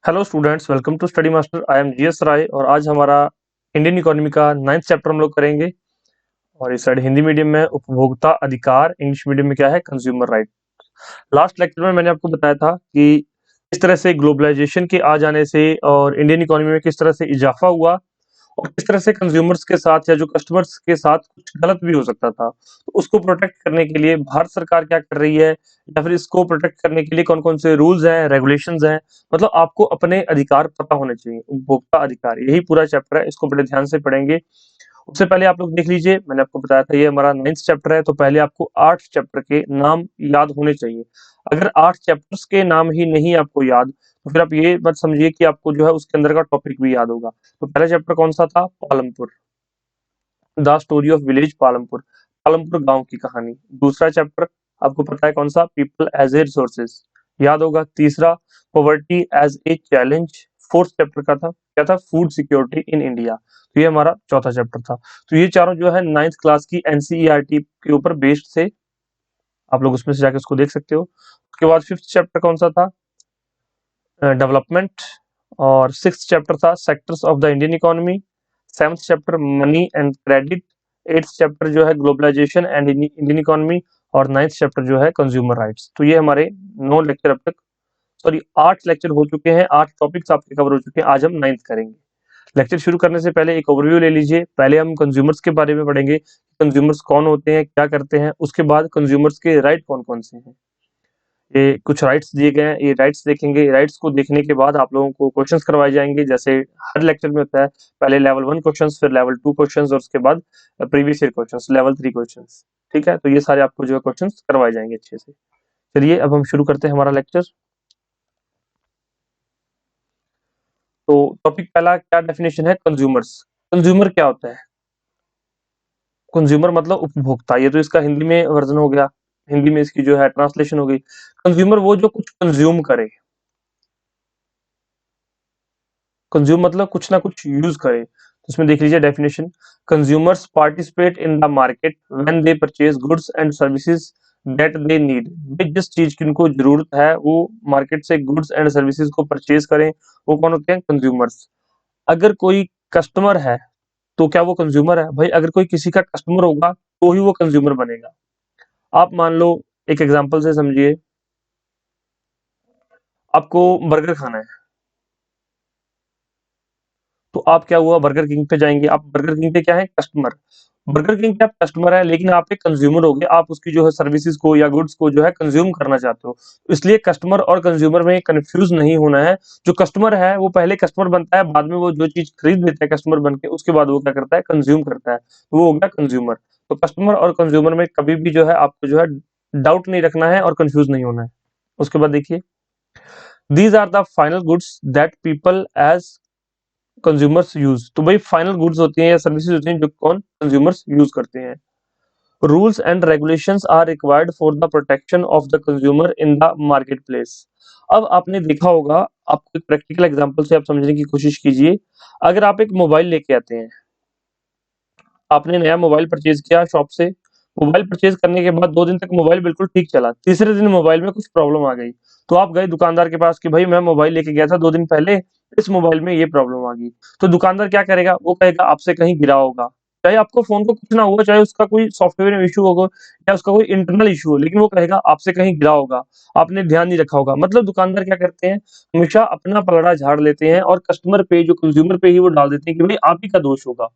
Hello students, welcome to study master. I am GS Rai और आज हमारा इंडियन इकोनॉमी का 9th चैप्टर हम लोग करेंगे। और इस साइड हिंदी मीडियम में उपभोक्ता अधिकार, इंग्लिश मीडियम में क्या है, कंज्यूमर राइट। लास्ट लेक्चर में मैंने आपको बताया था कि किस तरह से ग्लोबलाइजेशन के आ जाने से और इंडियन इकोनॉमी में किस तरह से इजाफा हुआ और किस तरह से कंज्यूमर्स के साथ या जो कस्टमर्स के साथ कुछ गलत भी हो सकता था। तो उसको प्रोटेक्ट करने के लिए भारत सरकार क्या कर रही है या फिर इसको प्रोटेक्ट करने के लिए कौन कौन से रूल्स हैं, रेगुलेशंस हैं। मतलब आपको अपने अधिकार पता होने चाहिए, उपभोक्ता अधिकार, यही पूरा चैप्टर है। इसको बड़े ध्यान से पढ़ेंगे। उससे पहले आप लोग देख लीजिए, मैंने आपको बताया था ये हमारा 9th चैप्टर है, तो पहले आपको 8 चैप्टर के नाम याद होने चाहिए। अगर 8 चैप्टर्स के नाम ही नहीं आपको याद, तो फिर आप ये मत समझिए कि आपको जो है उसके अंदर का टॉपिक भी याद होगा। तो पहला चैप्टर कौन सा था? Palampur, the story of village Palampur, Palampur गांव की कहानी। दूसरा चैप्टर आपको पता है कौन सा? पीपल एज ए रिसोर्सेज, याद होगा। तीसरा poverty as a challenge, fourth chapter का था क्या था? Food security in India. तो ये हमारा चौथा चैप्टर था। तो ये चारों जो है 9th क्लास की एनसीईआरटी के ऊपर बेस्ड थे। आप लोग उसमें से जाके उसको देख सकते हो। उसके बाद 5th चैप्टर कौन सा था? डेवलपमेंट। और 6th चैप्टर था sectors of the Indian economy. 7th chapter money and credit. 8th chapter जो है ग्लोबलाइजेशन एंड इंडियन इकोनॉमी। और 9th चैप्टर जो है कंज्यूमर राइट्स। तो ये हमारे 9 लेक्चर अब तक, सॉरी 8 लेक्चर हो चुके हैं, 8 टॉपिक्स आपके कवर हो चुके हैं। आज हम 9th करेंगे। लेक्चर शुरू करने से पहले एक ओवरव्यू ले लीजिए। पहले हम कंज्यूमर्स के बारे में पढ़ेंगे, कंज्यूमर्स कौन होते हैं, क्या करते हैं। उसके बाद कंज्यूमर्स के राइट कौन कौन से हैं। ये कुछ राइट्स दिए गए हैं, ये राइट्स देखेंगे। राइट्स को देखने के बाद आप लोगों को क्वेश्चंस करवाए जाएंगे, जैसे हर लेक्चर में होता है। पहले लेवल 1 क्वेश्चंस, फिर लेवल 2 क्वेश्चंस और उसके बाद previous year questions, level 3 questions. ठीक है, तो ये सारे आपको जो है क्वेश्चंस करवाए जाएंगे अच्छे से। चलिए अब हम शुरू करते हैं हमारा लेक्चर। तो टॉपिक पहला क्या डेफिनेशन है? कंज्यूमर्स। कंज्यूमर क्या होता है? कंज्यूमर मतलब उपभोक्ता। ये तो इसका हिंदी में वर्जन हो गया, हिंदी में इसकी जो है ट्रांसलेशन हो गई। कंज्यूमर वो जो कुछ कंज्यूम करे। कंज्यूम मतलब कुछ ना कुछ यूज करे। तो इसमें देख लीजिए definition. Consumers participate in the market when they purchase goods and services that they need. भाई जिस चीज की उनको जरूरत है वो मार्केट से गुड्स एंड सर्विसेज को परचेज करें, वो कौन होते हैं? कंज्यूमर्स। अगर कोई कस्टमर है तो क्या वो कंज्यूमर है? भाई अगर कोई किसी का कस्टमर होगा तो ही वो कंज्यूमर बनेगा। आप मान लो, एक एग्जांपल से समझिए, आपको बर्गर खाना है, तो आप क्या हुआ, बर्गर किंग पे जाएंगे। आप बर्गर किंग पे क्या है? कस्टमर। बर्गर किंग पे आप कस्टमर है, लेकिन आप एक कंज्यूमर हो गए। आप उसकी जो है सर्विसेज को या गुड्स को जो है कंज्यूम करना चाहते हो। इसलिए कस्टमर और कंज्यूमर में कंफ्यूज नहीं होना है। जो कस्टमर है वो पहले कस्टमर बनता है, बाद में वो जो चीज खरीद लेता है कस्टमर बन के, उसके बाद वो क्या करता है? कंज्यूम करता है, तो वो हो गया कंज्यूमर। तो कस्टमर और कंज्यूमर में कभी भी जो है आपको जो है डाउट नहीं रखना है और कंफ्यूज नहीं होना है। उसके बाद देखिए, these are the final goods that people as consumers use. तो भाई फाइनल गुड्स होती हैं या सर्विसेज होती हैं जो कौन? कंज्यूमर्स यूज करते हैं। Rules and regulations are required for the protection of the consumer in the market place. अब आपने देखा होगा, आपको एक प्रैक्टिकल एग्जांपल से आप समझने की कोशिश कीजिए। अगर आप एक मोबाइल लेके आते हैं, आपने नया मोबाइल परचेज किया शॉप से। मोबाइल परचेज करने के बाद 2 दिन तक मोबाइल बिल्कुल ठीक चला। तीसरे दिन मोबाइल में कुछ प्रॉब्लम आ गई, तो आप गए दुकानदार के पास कि भाई मैं मोबाइल लेके गया था 2 दिन पहले, इस मोबाइल में ये प्रॉब्लम आ गई। तो दुकानदार क्या करेगा? वो कहेगा आपसे कहीं गिरा होगा। चाहे आपको फोन को कुछ ना हुआ, चाहे उसका कोई सॉफ्टवेयर में इशू होगा या उसका कोई इंटरनल इशू हो, लेकिन वो कहेगा आपसे कहीं गिरा होगा, आपने ध्यान नहीं रखा होगा। मतलब दुकानदार क्या करते हैं? हमेशा अपना पलड़ा झाड़ लेते हैं और कस्टमर पे, जो कंज्यूमर पे ही वो डाल देते हैं कि भाई आप ही का दोष होगा।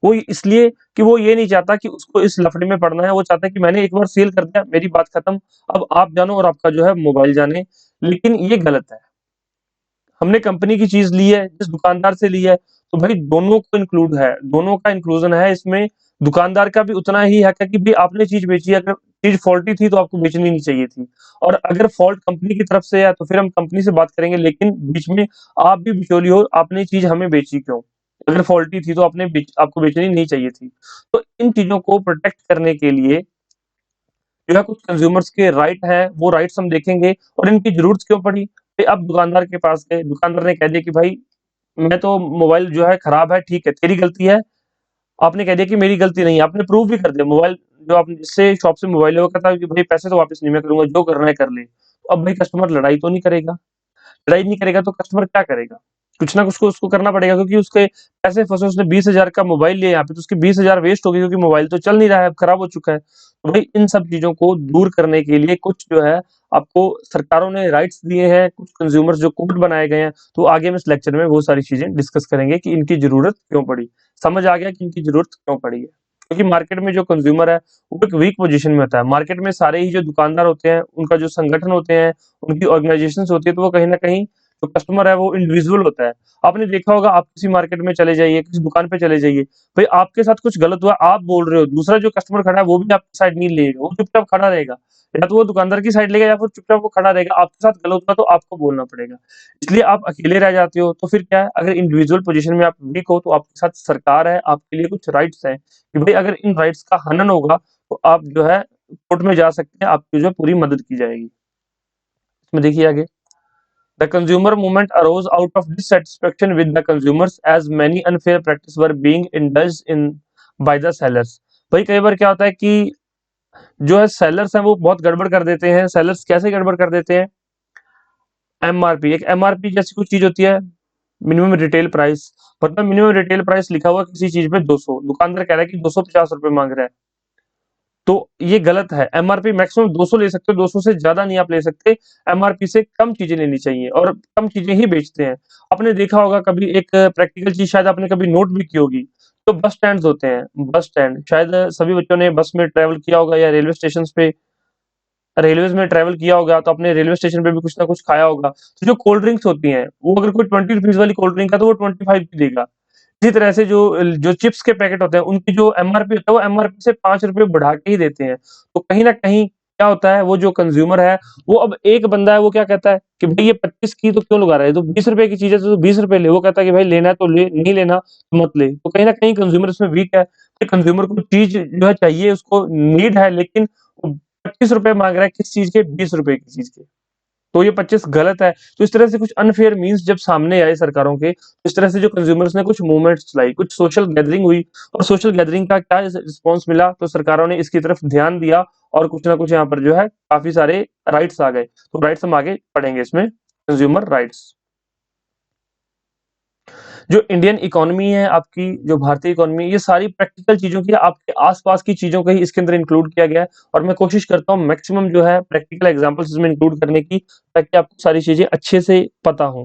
वो इसलिए कि वो ये नहीं चाहता कि उसको इस लफड़े में पड़ना है। वो चाहता है कि मैंने एक बार सेल कर दिया, मेरी बात खत्म, अब आप जानो और आपका जो है मोबाइल जाने। लेकिन ये गलत है। हमने कंपनी की चीज ली है, जिस दुकानदार से ली है, तो भाई दोनों को इंक्लूड है, दोनों का इंक्लूजन है इसमें। दुकानदार का भी उतना ही हक है कि भाई आपने चीज बेची है, अगर चीज फॉल्टी थी तो आपको बेचनी नहीं चाहिए थी। और अगर फॉल्ट कंपनी की तरफ से है तो फिर हम कंपनी से बात करेंगे, लेकिन बीच में आप भी बिचौली हो, आपने चीज हमें बेची क्यों? अगर फॉल्टी थी तो आपको बेचनी नहीं चाहिए थी। तो इन चीजों को प्रोटेक्ट करने के लिए जो है कुछ कंज्यूमर्स के राइट है, वो राइट्स हम देखेंगे। और इनकी जरूरत क्यों पड़ी? भाई आप दुकानदार के पास गए, दुकानदार ने कह दिया कि भाई मैं तो मोबाइल जो है खराब है, ठीक है तेरी गलती है। आपने कह दिया कि मेरी गलती नहीं है, आपने प्रूव भी कर दिया। मोबाइल जो आपने जिससे शॉप से मोबाइल लिया, वो कहता है कि भाई पैसे तो वापस नहीं मैं करूंगा, जो करना है कर ले। तो अब भाई कस्टमर लड़ाई तो नहीं करेगा। लड़ाई नहीं करेगा तो कस्टमर क्या करेगा? कुछ ना कुछ को उसको करना पड़ेगा, क्योंकि उसके पैसे फंसे, उसने 20,000 का मोबाइल लिया यहाँ पे, तो उसके 20,000 वेस्ट हो गए, क्योंकि मोबाइल तो चल नहीं रहा है, अब खराब हो चुका है। तो भाई इन सब चीज़ों को दूर करने के लिए कुछ जो है आपको सरकारों ने राइट्स दिए हैं, कुछ कंज्यूमर्स जो कोड बनाए गए हैं, तो आगे हम इस लेक्चर में वो सारी चीज़ें डिस्कस करेंगे कि इनकी ज़रूरत क्यों पड़ी। समझ आ गया कि इनकी ज़रूरत क्यों पड़ी है? क्योंकि मार्केट में जो कंज्यूमर है, वो एक वीक पोज़ीशन में होता है। मार्केट में सारे ही जो दुकानदार होते हैं, उनका जो संगठन होते हैं, उनकी ऑर्गनाइज़ेशंस होती है, तो वो कहीं न कहीं जो कस्टमर है वो इंडिविजुअल होता है। आपने देखा होगा, आप किसी मार्केट में चले जाइए, किसी दुकान पे चले जाइए, भाई आपके साथ कुछ गलत हुआ, आप बोल रहे हो, दूसरा जो कस्टमर खड़ा है वो भी आपकी साइड नहीं लेगा, वो चुपचाप खड़ा रहेगा। या तो वो दुकानदार की साइड लेगा या फिर चुपचाप वो खड़ा रहेगा, आपके साथ गलत हुआ तो आपको बोलना पड़ेगा। इसलिए आप अकेले रह जाते हो, तो फिर क्या है, अगर इंडिविजुअल पोज़ीशन में आप वीक हो, तो आपके साथ सरकार है, आपके लिए कुछ राइट्स हैं कि भाई अगर इन राइट्स का हनन होगा, तो आप जो है कोर्ट में जा सकते हैं, आपकी जो है पूरी मदद की जाएगी। इसमें देखिए आगे, The consumer movement arose out of dissatisfaction with the consumers as many unfair practices were being indulged in by the sellers। भाई कई बार क्या होता है कि जो है सेलर्स हैं वो बहुत गड़बड़ कर देते हैं। सेलर्स कैसे गड़बड़ कर देते हैं? एमआरपी, एक एमआरपी जैसी कुछ चीज होती है, मिनिमम रिटेल प्राइस। मतलब मिनिमम रिटेल प्राइस लिखा हुआ किसी चीज पे 200, दुकानदार कह रहा है कि 250 रुपए मांग रहा है, तो ये गलत है। एमआरपी मैक्सिमम 200 ले सकते हो, 200 से ज्यादा नहीं आप ले सकते। एमआरपी से कम चीजें लेनी चाहिए और कम चीजें ही बेचते हैं। आपने देखा होगा कभी एक प्रैक्टिकल चीज, शायद आपने कभी नोट भी की होगी, तो बस स्टैंड होते हैं, बस स्टैंड, शायद सभी बच्चों ने बस में ट्रेवल किया होगा या रेलवे स्टेशन पे, रेलवेज में ट्रेवल किया होगा, तो अपने रेलवे स्टेशन पे भी कुछ ना कुछ खाया होगा। तो जो कोल्ड ड्रिंक्स होती हैं, वो अगर कोई 20 रुपीज वाली कोल्ड ड्रिंक है तो वो 25 की देगा। इसी तरह से जो जो चिप्स के पैकेट होते हैं, उनकी जो एमआरपी होता है, वो एमआरपी से 5 रुपए बढ़ा के ही देते हैं। तो कहीं न कहीं क्या होता है, वो जो कंज्यूमर है, वो अब एक बंदा है, वो क्या कहता है कि भई ये 25 की तो क्यों लगा रहा है? तो 20 रुपए की चीज़ है तो 20 रुपए ले। वो कहता है कि भाई लेना है तो ले, नहीं लेना तो मत ले। तो कहीं न कहीं कंज्यूमर इसमें वीक है। कि कंज्यूमर को चीज़ जो है चाहिए, उसको नीड है, लेकिन वो 25 रुपए माँग रहा है किस चीज़ के? 20 रुपए की चीज़ के। तो ये 25 गलत है। तो इस तरह से कुछ अनफेयर मीन्स जब सामने आए सरकारों के, तो इस तरह से जो कंज्यूमर्स ने कुछ मूवमेंट्स चलाई, कुछ सोशल गैदरिंग हुई, और सोशल गैदरिंग का क्या रिस्पॉन्स मिला, तो सरकारों ने इसकी तरफ ध्यान दिया और कुछ ना कुछ यहाँ पर जो है काफ़ी सारे राइट्स आ गए। तो राइट्स हम आगे पढ़ेंगे इसमें, कंज्यूमर राइट्स। जो इंडियन इकोनॉमी है आपकी, जो भारतीय इकोनॉमी है, ये सारी प्रैक्टिकल चीज़ों की, आपके आस-पास की चीज़ों को ही इसके अंदर इंक्लूड किया गया है, और मैं कोशिश करता हूँ मैक्सिमम जो है प्रैक्टिकल एग्ज़ाम्पल्स इसमें इंक्लूड करने की, ताकि आपको सारी चीज़ें अच्छे से पता हों।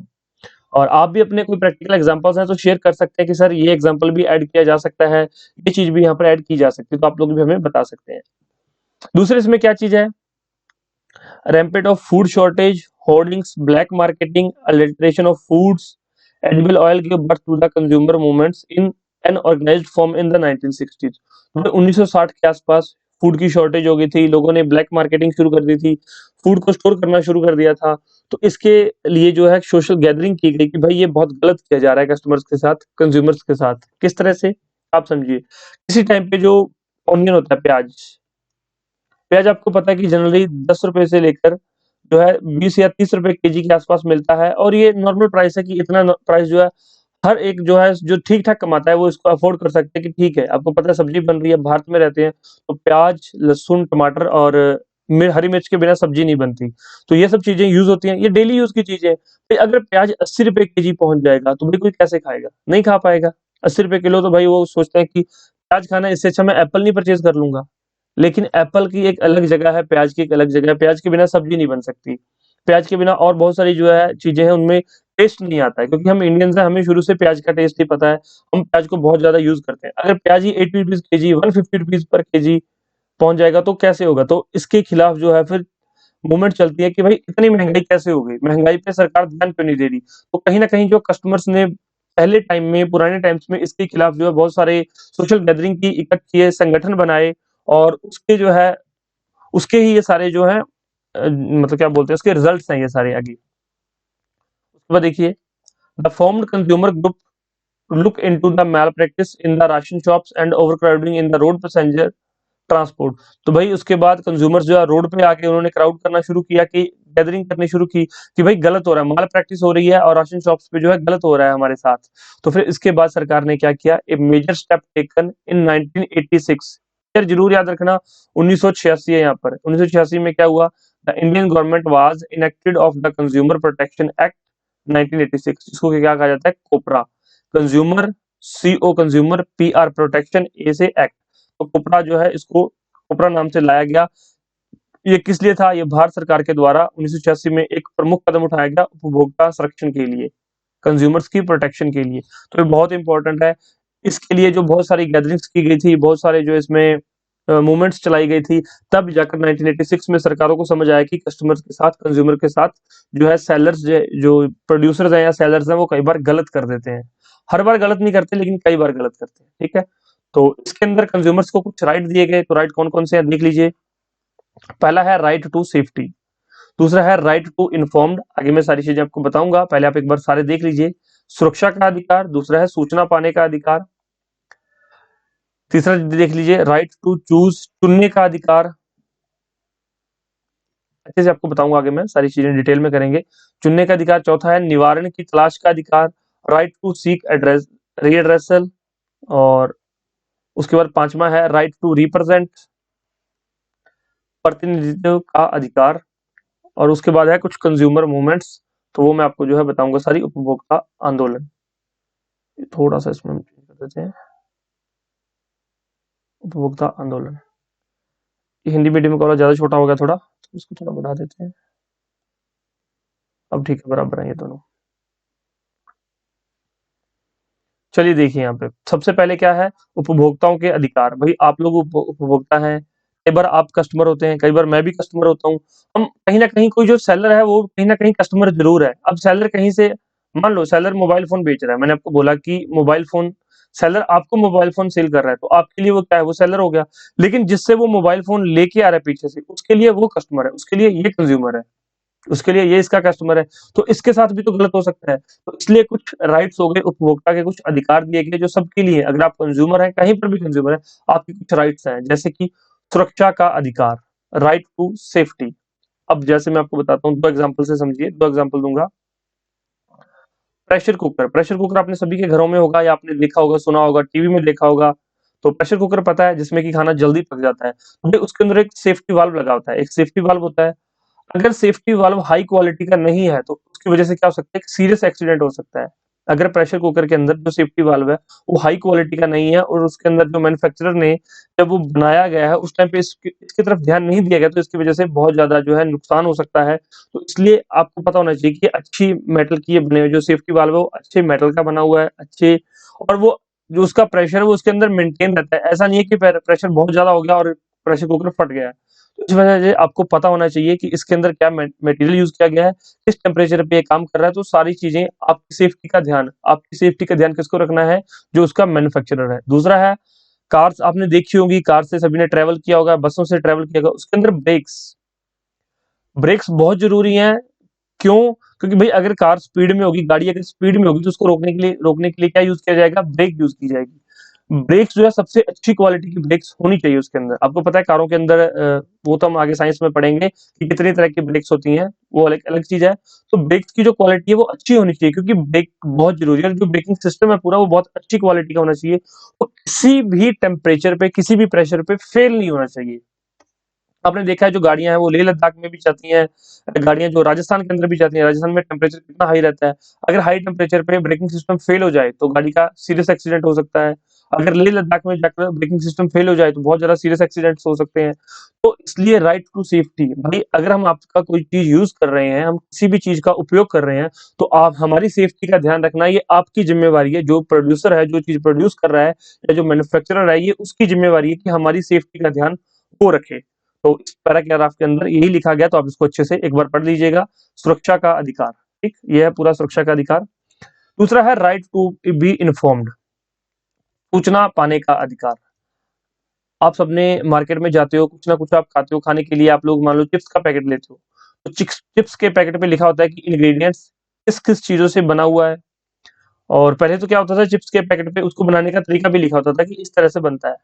और आप भी अपने कोई प्रैक्टिकल एग्ज़ाम्पल्स हैं तो शेयर कर सकते हैं कि सर ये एग्ज़ाम्पल भी ऐड किया जा सकता है, ये चीज़ भी यहाँ पर ऐड की जा सकती है, तो आप लोग भी हमें बता सकते हैं। दूसरे इसमें क्या चीज़ है? rampant of food shortage, hoardings, black marketing, adulteration of foods, edible oil gave birth to the consumer movements in an organized form in the 1960s। मतलब 1960 के आसपास फूड की शॉर्टेज हो गई थी, लोगों ने ब्लैक मार्केटिंग शुरू कर दी थी, फूड को स्टोर करना शुरू कर दिया था। तो इसके लिए जो है सोशल गैदरिंग की गई कि भाई ये बहुत गलत किया जा रहा है कस्टमर्स के साथ, कंज्यूमर्स के साथ। किस तरह से? आप समझिए, किसी टाइम पे जो ऑनियन होता है, प्याज, प्याज आपको पता है कि जनरली 10 रुपए से लेकर जो है 20 या 30 रुपए केजी के आसपास मिलता है, और ये नॉर्मल प्राइस है कि इतना प्राइस जो है हर एक जो है जो ठीक-ठाक कमाता है वो इसको अफोर्ड कर सकते हैं कि ठीक है, आपको पता है सब्जी बन रही है, भारत में रहते हैं, तो प्याज, लहसुन, टमाटर और हरी मिर्च के बिना सब्जी नहीं बनती। तो ये सब चीज़ें यूज़ होती हैं, ये डेली यूज़ की चीज़ें हैं। भई अगर प्याज 80 रुपए केजी पहुँच जाएगा, तो भाई कोई कैसे खाएगा? नहीं खा पाएगा। 80 रुपए किलो, तो भाई वो सोचते हैं कि प्याज खाना है, इससे अच्छा मैं एप्पल नहीं परचेज़ कर लूँगा। लेकिन एप्पल की एक अलग जगह है, प्याज की एक अलग जगह है, प्याज के बिना सब्जी नहीं बन सकती। प्याज के बिना और बहुत सारी जो है चीज़ें हैं, उनमें टेस्ट नहीं आता है, क्योंकि हम इंडियंस हैं, हमें शुरू से प्याज का टेस्ट ही पता है, हम प्याज को बहुत ज़्यादा यूज़ करते हैं। अगर प्याज ही 80 रुपीज़ केजी, 150 रुपीज़ पर केजी पहुँच जाएगा तो कैसे होगा? तो इसके खिलाफ जो है फिर मूवमेंट चलती है कि भाई इतनी महँगाई कैसे हो गई? महँगाई पे सरकार ध्यान क्यों नहीं दे रही? तो कहीं न कहीं जो कस्टमर्स ने पहले टाइम में, पुराने टाइम्स में इसके खिलाफ जो है बहुत सारे सोशल गैदरिंग की, इकट्ठ किए, संगठन बनाए, और उसके जो है उसके ही ये सारे जो हैं मतलब क्या बोलते हैं, उसके रिजल्ट्स हैं ये सारे आगे। उसके बाद देखिए, the formed consumer group look into the malpractice in the ration shops and overcrowding in the road passenger transport. तो भाई उसके बाद कंज्यूमर्स जो है रोड पे आके उन्होंने क्राउड करना शुरू किया, कि गैदरिंग करनी शुरू की कि भाई गलत हो रहा है, माल प्रैक्टिस हो रही है और राशन शॉप्स पे जो है गलत हो रहा है हमारे साथ। तो फिर इसके बाद सरकार ने क्या किया, ए मेजर स्टेप टेकन इन 1986। यार जरूर याद रखना, 1986 है यहाँ पर। 1986 में क्या हुआ? The Indian government was enacted of the consumer protection act 1986, जिसको क्या कहा जाता है, COPRA, consumer, CO consumer, PR protection, A से एक्ट। तो कोपरा जो है, इसको कोपरा नाम से लाया गया। ये किस लिए था? ये भारत सरकार के द्वारा 1986 में एक प्रमुख कदम उठाया गया उपभोक्ता संरक्षण के लिए, कंज्यूमर्स की प्रोटेक्शन के लिए। तो ये बहुत इंपॉर्टेंट है। इसके लिए जो बहुत सारी गैदरिंग्स की गई थी, बहुत सारे जो इसमें मूवमेंट्स चलाई गई थी, तब जाकर 1986 में सरकारों को समझ आया कि कस्टमर्स के साथ, कंज्यूमर के साथ जो है सेलर्स, जो प्रोड्यूसर्स हैं या सेलर्स हैं, वो कई बार गलत कर देते हैं। हर बार गलत नहीं करते, लेकिन कई बार गलत करते हैं। ठीक है, तो इसके अंदर कंज्यूमर्स को कुछ राइट दिए गए। तो राइट कौन कौन से हैं, देख लीजिए। पहला है राइट टू सेफ्टी, दूसरा है राइट टू इन्फॉर्म्ड। आगे मैं सारी चीजें आपको बताऊंगा, पहले आप एक बार सारे देख लीजिए। सुरक्षा का अधिकार, दूसरा है सूचना पाने का अधिकार, तीसरा देख लीजिए राइट टू चूज, चुनने का अधिकार। अच्छे से आपको बताऊंगा, आगे मैं सारी चीजें डिटेल में करेंगे। चुनने का अधिकार। चौथा है निवारण की तलाश का अधिकार, राइट टू सीक एड्रेस रीएड्रेसल। और उसके बाद पांचवा है राइट टू रिप्रेजेंट, प्रतिनिधित्व का अधिकार। और उसके बाद है कुछ कंज्यूमर मूवमेंट्स, तो वो मैं आपको जो है बताऊंगा सारी। उपभोक्ता आंदोलन, थोड़ा सा इसमें कर देते हैं, उपभोक्ता आंदोलन। ये हिंदी मीडियम का वाला ज्यादा छोटा हो गया थोड़ा, तो इसको थोड़ा बढ़ा देते हैं। अब ठीक है, बराबर है ये दोनों। चलिए देखिए, यहाँ पे सबसे पहले क्या है, उपभोक्ताओं के अधिकार। भाई आप लोग उपभोक्ता हैं, कई बार आप कस्टमर होते हैं, कई बार मैं भी कस्टमर होता हूँ। हम कहीं ना कहीं, कोई जो सेलर है वो कहीं ना कहीं कस्टमर जरूर है। अब सेलर कहीं से, मान लो सेलर मोबाइल फोन बेच रहा है, मैंने आपको बोला कि मोबाइल फोन, सेलर आपको मोबाइल फोन सेल कर रहा है, तो आपके लिए वो क्या है, वो सेलर हो गया। लेकिन जिससे वो मोबाइल फोन लेके आ रहा है पीछे से, उसके लिए वो कस्टमर है, उसके लिए ये कंज्यूमर है, उसके लिए ये इसका कस्टमर है। तो इसके साथ भी तो गलत हो सकता है। तो इसलिए कुछ राइट्स हो गए, उपभोक्ता के कुछ अधिकार दिए गए जो सबके लिए। अगर आप कंज्यूमर हैं, कहीं पर भी कंज्यूमर है, आपके कुछ राइट्स हैं, जैसे कि सुरक्षा का अधिकार, राइट टू सेफ्टी। अब जैसे मैं आपको बताता हूँ, दो एग्जांपल से समझिए, दो एग्जांपल दूंगा। प्रेशर कुकर, प्रेशर कुकर आपने सभी के घरों में होगा, या आपने देखा होगा, सुना होगा, टीवी में देखा होगा। तो प्रेशर कुकर पता है, जिसमें कि खाना जल्दी पक जाता है। तो उसके अंदर एक सेफ्टी वाल्व लगा होता है, एक सेफ्टी वाल्व होता है। अगर सेफ्टी वाल्व हाई क्वालिटी का नहीं है, तो उसकी वजह से क्या हो सकता है, सीरियस एक्सीडेंट हो सकता है। अगर प्रेशर कुकर के अंदर जो सेफ्टी वाल्व है वो हाई क्वालिटी का नहीं है, और उसके अंदर जो मैन्युफैक्चरर ने जब वो बनाया गया है उस टाइम पे इसकी तरफ ध्यान नहीं दिया गया, तो इसकी वजह से बहुत ज्यादा जो है नुकसान हो सकता है। तो इसलिए आपको पता होना चाहिए कि अच्छी मेटल की ये बने हुए जो सेफ्टी वाल्व है, वो अच्छे मेटल का बना हुआ है, अच्छे। और वो जो उसका प्रेशर है वो उसके अंदर मेंटेन रहता है। ऐसा नहीं है कि प्रेशर बहुत ज्यादा हो गया और प्रेशर कुकर फट गया है। तो इस वजह से आपको पता होना चाहिए कि इसके अंदर क्या मटेरियल यूज किया गया है, किस टेम्परेचर पे ये काम कर रहा है। तो सारी चीजें, आपकी सेफ्टी का ध्यान किसको रखना है, जो उसका मैन्युफैक्चरर है। दूसरा है कार्स, आपने देखी होंगी, कार से सभी ने ट्रेवल किया होगा, बसों से ट्रेवल किया होगा, उसके अंदर ब्रेक्स, ब्रेक्स बहुत जरूरी हैं। क्यों? क्योंकि भाई अगर कार स्पीड में होगी, गाड़ी अगर स्पीड में होगी, तो उसको रोकने के लिए क्या यूज किया जाएगा, ब्रेक यूज की जाएगी। ब्रेक्स जो है सबसे अच्छी क्वालिटी की ब्रेक्स होनी चाहिए उसके अंदर। आपको पता है कारों के अंदर वो तो हम आगे साइंस में पढ़ेंगे कि कितनी तरह की ब्रेक्स होती हैं, वो अलग अलग चीज है। तो ब्रेक्स की जो क्वालिटी है वो अच्छी होनी चाहिए, क्योंकि ब्रेक बहुत जरूरी है। जो ब्रेकिंग सिस्टम है पूरा, वो बहुत अच्छी क्वालिटी का होना चाहिए। वो किसी भी टेम्परेचर पे, किसी भी प्रेशर पे फेल नहीं होना चाहिए। आपने देखा है जो गाड़ियां हैं वो लेह लद्दाख में भी जाती हैं, गाड़ियां जो राजस्थान के अंदर भी जाती हैं। राजस्थान में टेम्परेचर कितना हाई रहता है, अगर हाई टेम्परेचर पे ब्रेकिंग सिस्टम फेल हो जाए तो गाड़ी का सीरियस एक्सीडेंट हो सकता है। अगर लेह लद्दाख में जाकर ब्रेकिंग सिस्टम फेल हो जाए तो बहुत ज्यादा सीरियस एक्सीडेंट्स हो सकते हैं। तो इसलिए राइट टू सेफ्टी, भाई अगर हम आपका कोई चीज यूज कर रहे हैं, हम किसी भी चीज का उपयोग कर रहे हैं, तो आप हमारी सेफ्टी का ध्यान रखना, ये आपकी जिम्मेवारी है। जो प्रोड्यूसर है, जो चीज प्रोड्यूस कर रहा है, या जो मैन्युफैक्चरर है, ये उसकी जिम्मेवारी है कि हमारी सेफ्टी का ध्यान वो रखे। तो इस पैराग्राफ के अंदर यही लिखा गया, तो आप इसको अच्छे से एक बार पढ़ लीजिएगा। सुरक्षा का अधिकार, ठीक, ये है पूरा सुरक्षा का अधिकार। दूसरा है राइट टू बी इन्फॉर्म्ड, सूचना पाने का अधिकार। आप सबने मार्केट में जाते हो, कुछ ना कुछ आप खाते हो, खाने के लिए आप लोग मान लो चिप्स का पैकेट लेते हो, तो चिप्स के पैकेट पे लिखा होता है कि इंग्रेडिएंट्स किस किस चीजों से बना हुआ है। और पहले तो क्या होता था, चिप्स के पैकेट पे उसको बनाने का तरीका भी लिखा होता था कि इस तरह से बनता है।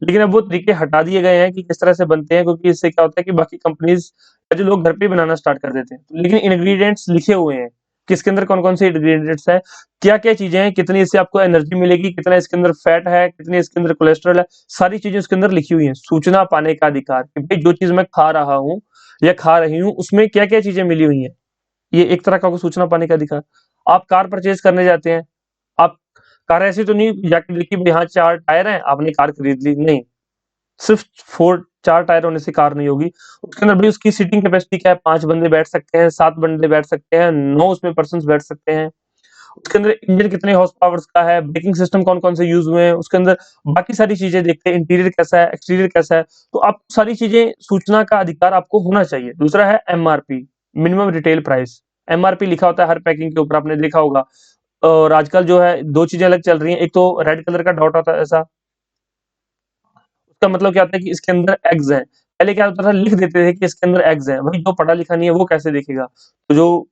लेकिन अब वो तरीके हटा दिए गए हैं कि किस तरह से बनते हैं, क्योंकि इससे क्या होता है कि बाकी कंपनीज या जो लोग घर पे ही बनाना स्टार्ट कर देते हैं। लेकिन इंग्रेडिएंट्स लिखे हुए हैं कि इसके अंदर कौन कौन से इंग्रेडिएंट्स हैं, क्या क्या चीजें हैं, कितनी इससे आपको एनर्जी मिलेगी, कितना इसके अंदर फैट है, कितनी इसके अंदर कोलेस्ट्रॉल है, सारी चीजें उसके अंदर लिखी हुई हैं। सूचना पाने का अधिकार कि भाई जो चीज मैं खा रहा हूँ या खा रही हूँ, उसमें क्या क्या चीजें मिली हुई हैं। ये एक तरह का आपको सूचना पाने का अधिकार। आप कार परचेज करने जाते हैं, आप कार ऐसी तो नहीं जाके देखी भाई हाँ 4 टायर हैं, आपने कार खरीद ली, नहीं। सिर्फ 4 टायर होने से कार नहीं होगी। उसके अंदर भाई उसकी सीटिंग कैपेसिटी क्या है, 5 बंदे बैठ सकते हैं, 7 बंदे बैठ सकते हैं, 9 उसमें पर्सन्स बैठ सकते हैं। उसके अंदर इंजन कितने हॉर्स पावर्स का है, ब्रेकिंग सिस्टम कौन-कौन से यूज़ हुए हैं, उसके अंदर बाकी सारी चीज़ें देखते हैं, इंटीरियर कैसा है, एक्सटीरियर कैसा है। तो आप सारी चीज़ें सूचना का अधिकार आपको होना चाहिए। दूसरा है MRP, minimum retail price. MRP लिखा होता है हर पैकिंग के ऊपर, आपने देखा होगा। और आजकल जो है 2 चीज़ें अलग चल रही हैं, एक तो रेड कलर का डॉट आता है ऐसा, उसका मतलब क्या होता है कि इसके अंदर एग्स हैं। पहले क्या होता था, लिख देते थे कि इसके अंदर एग्स हैं, भाई जो पढ़ा लिखा नहीं है वो कैसे देखेगा? तो जो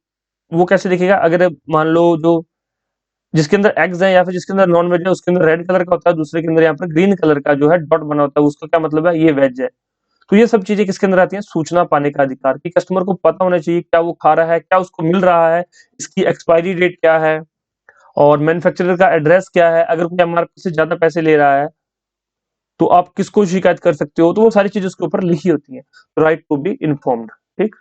वो कैसे देखेगा, अगर मान लो जो जिसके अंदर एग्स हैं या फिर जिसके अंदर नॉन वेज है उसके अंदर रेड कलर का होता है, दूसरे के अंदर यहाँ पर ग्रीन कलर का जो है डॉट बना होता है, उसका क्या मतलब है, ये वेज है। तो ये सब चीजें किसके अंदर आती हैं, सूचना पाने का अधिकार, कि कस्टमर को पता होना चाहिए क्या वो खा रहा है, क्या उसको मिल रहा है, इसकी एक्सपायरी डेट क्या है, और मैन्युफैक्चरर का एड्रेस क्या है। अगर कोई एमआरपी से ज्यादा पैसे ले रहा है तो आप किसको शिकायत कर सकते हो, तो वो सारी चीजें उसके ऊपर लिखी होती हैं। राइट टू बी इन्फॉर्म्ड, ठीक।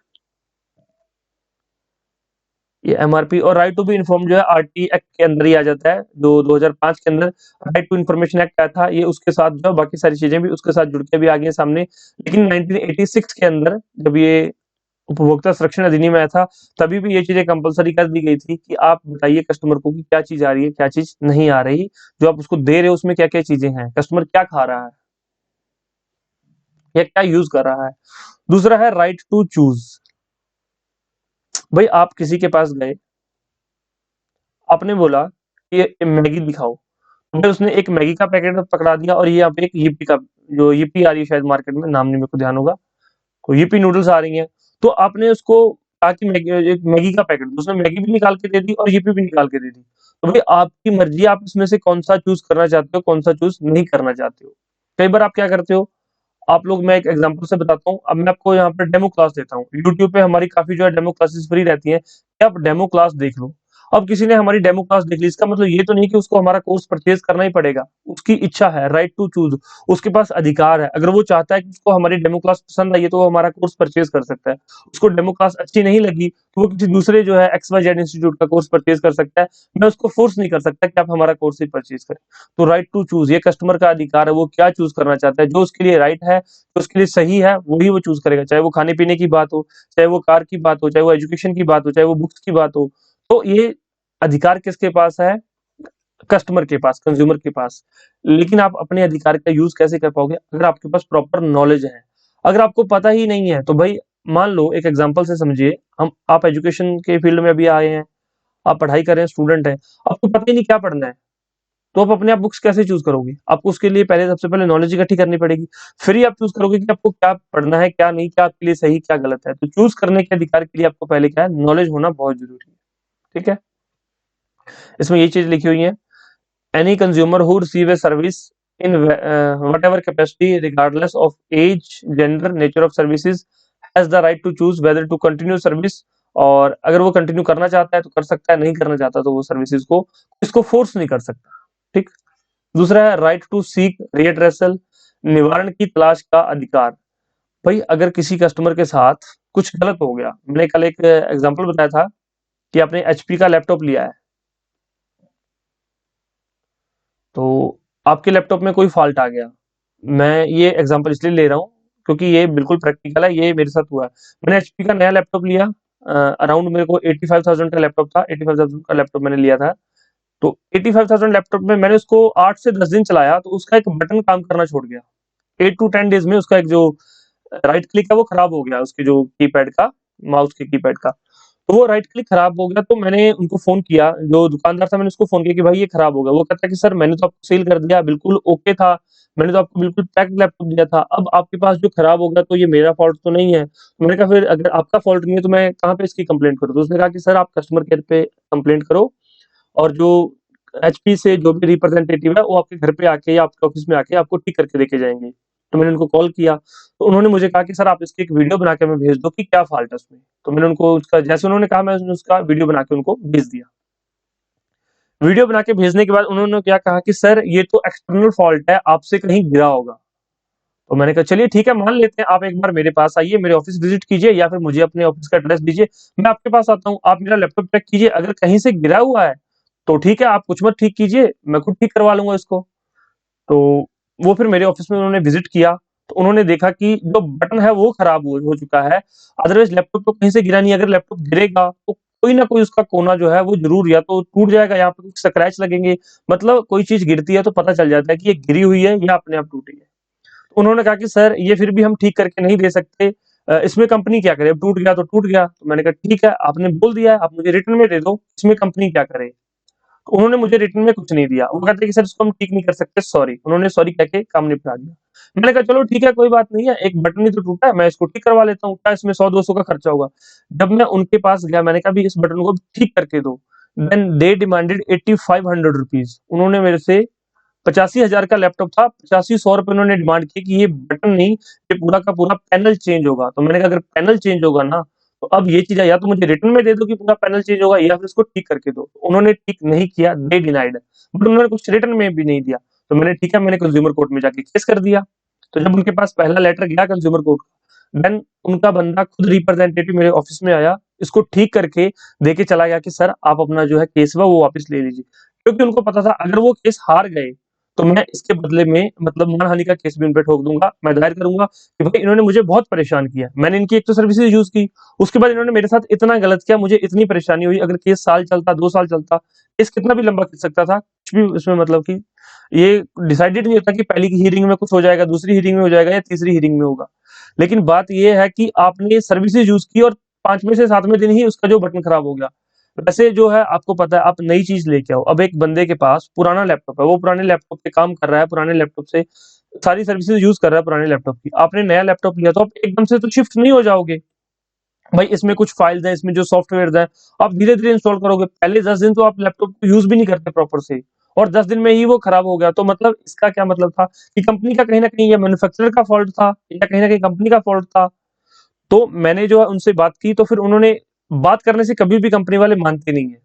ये एमआरपी और राइट टू बी इन्फॉर्म जो है आरटी एक्ट के अंदर ही आ जाता है, जो 2005 के अंदर राइट टू इन्फॉर्मेशन एक्ट आया था, ये उसके साथ जो बाकी सारी चीजें भी उसके साथ जुड़ के भी आ गई हैं सामने। लेकिन 1986 के अंदर जब ये उपभोक्ता संरक्षण अधिनियम आया था, तभी भी ये चीजें कंपलसरी कर दी गई थी कि आप बताइए कस्टमर को कि क्या चीज आ रही है, क्या चीज नहीं आ रही, जो आप उसको दे रहे हो उसमें क्या क्या चीजें हैं, कस्टमर क्या खा रहा है या क्या यूज कर रहा है। दूसरा है राइट टू चूज। भाई आप किसी के पास गए, आपने बोला कि ये मैगी दिखाओ, फिर उसने एक मैगी का पैकेट पकड़ा दिया और ये यहाँ पे एक यिप्पी का, जो यिप्पी आ रही है शायद मार्केट में, नाम नहीं मेरे को ध्यान होगा, कोई यिप्पी नूडल्स आ रही हैं। तो आपने उसको कहा कि मैगी, एक मैगी का पैकेट, उसने मैगी भी निकाल के दे दी और यिप्पी भी निकाल के दे दी। तो भाई आपकी मर्जी, आप इसमें से कौन सा चूज करना चाहते हो, कौन सा चूज नहीं करना चाहते हो। कई बार आप क्या करते हो, आप लोग, मैं एक एग्जांपल से बताता हूँ, अब मैं आपको यहाँ पे डेमो क्लास देता हूँ, यूट्यूब पे हमारी काफी जो है डेमो क्लासेस फ्री रहती हैं, कि आप डेमो क्लास देख लो। अब किसी ने हमारी डेमो क्लास देख ली, इसका मतलब ये तो नहीं कि उसको हमारा कोर्स परचेज करना ही पड़ेगा। उसकी इच्छा है, राइट टू चूज, उसके पास अधिकार है। अगर वो चाहता है कि उसको हमारी डेमो क्लास पसंद आई है तो वो हमारा कोर्स परचेज कर सकता है। उसको डेमो क्लास अच्छी नहीं लगी तो वो किसी दूसरे जो है XYZ इंस्टीट्यूट का कोर्स परचेज कर सकता है। मैं उसको फोर्स नहीं कर सकता कि आप हमारा कोर्स ही परचेज करें। तो राइट टू चूज, ये कस्टमर का अधिकार है, वो क्या चूज करना चाहता है, जो उसके लिए राइट है, जो उसके लिए सही है, वही वो चूज करेगा। चाहे वो खाने पीने की बात हो, चाहे वो कार की बात हो, चाहे वो एजुकेशन की बात हो, चाहे वो बुक्स की बात हो। तो ये अधिकार किसके पास है, कस्टमर के पास, कंज्यूमर के पास। लेकिन आप अपने अधिकार का यूज कैसे कर पाओगे, अगर आपके पास प्रॉपर नॉलेज है। अगर आपको पता ही नहीं है तो भाई, मान लो एक एग्जांपल से समझिए, हम आप एजुकेशन के फील्ड में अभी आए हैं, आप पढ़ाई कर रहे हैं, स्टूडेंट हैं, आपको पता ही नहीं क्या पढ़ना है, तो आप अपने आप बुक्स कैसे चूज करोगे? आपको उसके लिए पहले, सबसे पहले नॉलेज इकट्ठी करनी पड़ेगी, फिर ही आप चूज करोगे कि आपको क्या पढ़ना है, क्या नहीं, क्या आपके लिए सही, क्या गलत है। तो चूज करने के अधिकार के लिए आपको पहले क्या है, नॉलेज होना बहुत जरूरी है, ठीक है। इसमें ये चीज लिखी हुई है, any consumer who receive a service in whatever capacity regardless of age, gender, nature of services has the right to choose whether to continue service। और अगर वो कंटिन्यू करना चाहता है तो कर सकता है, नहीं करना चाहता तो वो सर्विसेज को, इसको फोर्स नहीं कर सकता, ठीक। दूसरा है राइट टू सीक रिएड्रेसल, निवारण की तलाश का अधिकार। भाई अगर किसी कस्टमर के साथ कुछ गलत हो गया, मैंने कल एक एग्जांपल बताया था कि आपने एचपी का लैपटॉप लिया है, तो आपके लैपटॉप में कोई फॉल्ट आ गया। मैं ये एग्जांपल इसलिए ले रहा हूँ क्योंकि ये बिल्कुल प्रैक्टिकल है, ये मेरे साथ हुआ है। मैंने एचपी का नया लैपटॉप लिया, अराउंड मेरे को 85,000 का लैपटॉप था, 85,000 का लैपटॉप मैंने लिया था। तो 85,000 लैपटॉप में मैंने उसको 8 से 10 दिन चलाया तो उसका एक बटन काम करना छोड़ गया। 8 टू 10 डेज में उसका एक जो राइट क्लिक है वो खराब हो गया, उसके जो कीपैड का, माउस के कीपैड का। तो वो राइट क्लिक खराब हो गया, तो मैंने उनको फ़ोन किया, जो दुकानदार था मैंने उसको फ़ोन किया कि भाई ये खराब हो गया। वो कहता है कि सर मैंने तो आपको सेल कर दिया, बिल्कुल ओके था, मैंने तो आपको बिल्कुल पैक्ड लैपटॉप दिया था, अब आपके पास जो खराब हो गया तो ये मेरा फ़ॉल्ट तो नहीं है। मैंने कहा फिर अगर आपका फ़ॉल्ट नहीं है तो मैं कहाँ पे इसकी कंप्लेंट करूँ? तो उसने कहा कि सर आप कस्टमर केयर पे कंप्लेंट करो और जो एचपी से जो भी रिप्रेजेंटेटिव है वो आपके घर पे आके या आपके ऑफिस में आके आपको ठीक करके देके जाएँगे। तो मैंने उनको कॉल किया, तो उन्होंने मुझे कहा कि सर आप इसकी एक वीडियो बना के हमें भेज दो कि क्या फ़ॉल्ट है उसमें। तो मैंने उनको उसका, जैसे उन्होंने कहा मैंने उसका वीडियो बना के उनको भेज दिया। वीडियो बना के भेजने के बाद उन्होंने क्या कहा कि सर ये तो एक्सटर्नल फ़ॉल्ट है, आपसे कहीं गिरा होगा। तो मैंने कहा चलिए ठीक है, मान लेते हैं, आप एक बार मेरे पास आइए, मेरे ऑफिस विजिट कीजिए या फिर मुझे अपने ऑफिस का एड्रेस दीजिए, मैं आपके पास आता हूँ, आप मेरा लैपटॉप चेक कीजिए, अगर कहीं से गिरा हुआ है तो ठीक है, आप कुछ मत ठीक कीजिए, मैं खुद ठीक करवा लूंगा इसको। तो वो फिर मेरे ऑफिस में उन्होंने विजिट किया, तो उन्होंने देखा कि जो बटन है वो खराब हो चुका है, अदरवाइज लैपटॉप तो कहीं से गिरा नहीं है, अगर लैपटॉप गिरेगा तो कोई ना कोई उसका कोना जो है वो जरूर या तो टूट जाएगा, यहाँ पे कुछ स्क्रैच लगेंगे, मतलब कोई चीज गिरती है तो पता चल जाता है कि ये गिरी हुई है या अपने आप टूटी है। उन्होंने कहा कि सर ये फिर भी हम ठीक करके नहीं दे सकते, इसमें कंपनी क्या करे, अब टूट गया तो टूट गया। तो मैंने कहा ठीक है, आपने बोल दिया है, आप मुझे रिटर्न में दे दो, इसमें कंपनी क्या करे। तो उन्होंने मुझे रिटर्न में कुछ नहीं दिया, वो कहते कि सर इसको हम ठीक नहीं कर सकते, सॉरी। उन्होंने सॉरी कह के काम निपटा दिया। मैंने कहा चलो ठीक है, कोई बात नहीं है, एक बटन ही तो टूटा है, मैं इसको ठीक करवा लेता हूँ, क्या इसमें 100-200 का खर्चा होगा। जब मैं उनके पास गया, मैंने कहा भी इस बटन को ठीक करके दो, देन दे डिमांडेड 8500 रुपीज। उन्होंने मेरे से 85,000 का लैपटॉप था, 8500 रुपए उन्होंने डिमांड की कि ये बटन नहीं, ये पूरा का पूरा पैनल चेंज होगा। तो मैंने कहा अगर पैनल चेंज होगा ना, तो अब ये चीज है, या तो मुझे रिटर्न में दे दो कि पूरा पैनल चेंज होगा, या फिर इसको ठीक करके दो। तो उन्होंने ठीक नहीं किया, दे डिनाइड, बट उन्होंने कुछ रिटर्न में भी नहीं दिया। तो मैंने ठीक है, मैंने कंज्यूमर कोर्ट में जाके केस कर दिया। तो जब उनके पास पहला लेटर गया कंज्यूमर कोर्ट का, देन उनका बंदा खुद रिप्रेजेंटेटिव मेरे ऑफिस में आया, इसको ठीक करके देके चला गया कि सर आप अपना जो है केस वो वापस ले लीजिए। क्योंकि उनको पता था अगर वो केस हार गए तो मैं इसके बदले में मतलब मानहानि का केस भी उन पे ठोक दूंगा, मैं दायर करूंगा कि भाई इन्होंने मुझे बहुत परेशान किया, मैंने इनकी एक तो सर्विसेज यूज की, उसके बाद इन्होंने मेरे साथ इतना गलत किया, मुझे इतनी परेशानी हुई। अगर केस साल चलता, 2 साल चलता, केस कितना भी लंबा खिंच सकता था, कुछ भी उसमें मतलब कि ये डिसाइडेड नहीं होता कि पहली की हियरिंग में कुछ हो जाएगा, दूसरी हियरिंग में हो जाएगा या तीसरी हियरिंग में होगा। लेकिन बात ये है कि आपने सर्विसेज यूज की और 5वें से 7वें दिन ही उसका जो बटन खराब हो गया। वैसे जो है आपको पता है, आप नई चीज लेके आओ, अब एक बंदे के पास पुराना लैपटॉप है, वो पुराने लैपटॉप पे काम कर रहा है, पुराने लैपटॉप से सारी सर्विसेज यूज कर रहा है पुराने लैपटॉप की, आपने नया लैपटॉप लिया तो आप एकदम से तो शिफ्ट नहीं हो जाओगे। भाई इसमें कुछ फाइल्स हैं, इसमें जो सॉफ्टवेयर है, आप धीरे धीरे इंस्टॉल करोगे, पहले 10 दिन तो आप लैपटॉप को यूज भी नहीं करते प्रॉपर से, और 10 दिन में ही वो खराब हो गया। तो मतलब इसका क्या मतलब था कि कंपनी का कहीं ना कहीं या मैन्युफैक्चरर का फॉल्ट था या कहीं ना कहीं कंपनी का फॉल्ट था। तो मैंने जो है उनसे बात की, तो फिर उन्होंने बात करने से कभी भी कंपनी वाले मानते नहीं है।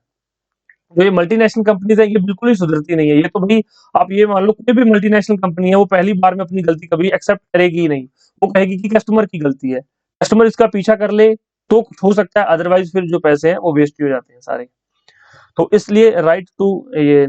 जो ये मल्टीनेशनल कंपनीज है, ये बिल्कुल ही सुधरती नहीं है। ये तो भाई आप ये मान लो, कोई भी मल्टीनेशनल कंपनी है, वो पहली बार में अपनी गलती कभी एक्सेप्ट करेगी ही नहीं। वो कहेगी कि कस्टमर की गलती है, कस्टमर इसका पीछा कर ले तो कुछ हो सकता है, अदरवाइज फिर जो पैसे हैं वो वेस्ट ही हो जाते हैं सारे। तो इसलिए राइट टू ये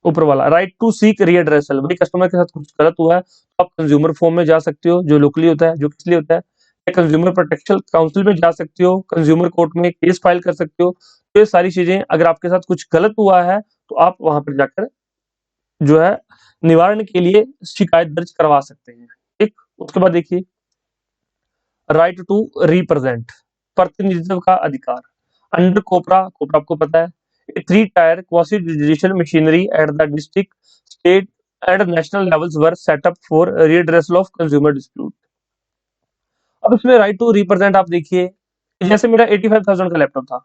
ऊपर वाला राइट टू सीक रीएड्रेसल, भाई कस्टमर के साथ कुछ गलत हुआ है तो आप कंज्यूमर फोरम में जा सकते हो, जो लोकली होता है, जो किस लिए होता है, या कंज्यूमर प्रोटेक्शन काउंसिल में जा सकते हो, कंज्यूमर कोर्ट में केस फाइल कर सकते हो। तो ये सारी चीजें, अगर आपके साथ कुछ गलत हुआ है तो आप वहां पर जाकर जो है निवारण के लिए शिकायत दर्ज करवा सकते हैं। ठीक, उसके बाद देखिए राइट टू रिप्रेजेंट, प्रतिनिधित्व का अधिकार। अंडर कोपरा, कोपरा आपको पता है, ए 3 tyre quasi judicial machinery at the district, state and national levels were set up for redressal of consumer dispute. अब इसमें राइट टू रिप्रेजेंट आप देखिए, जैसे मेरा 85,000 का लैपटॉप था,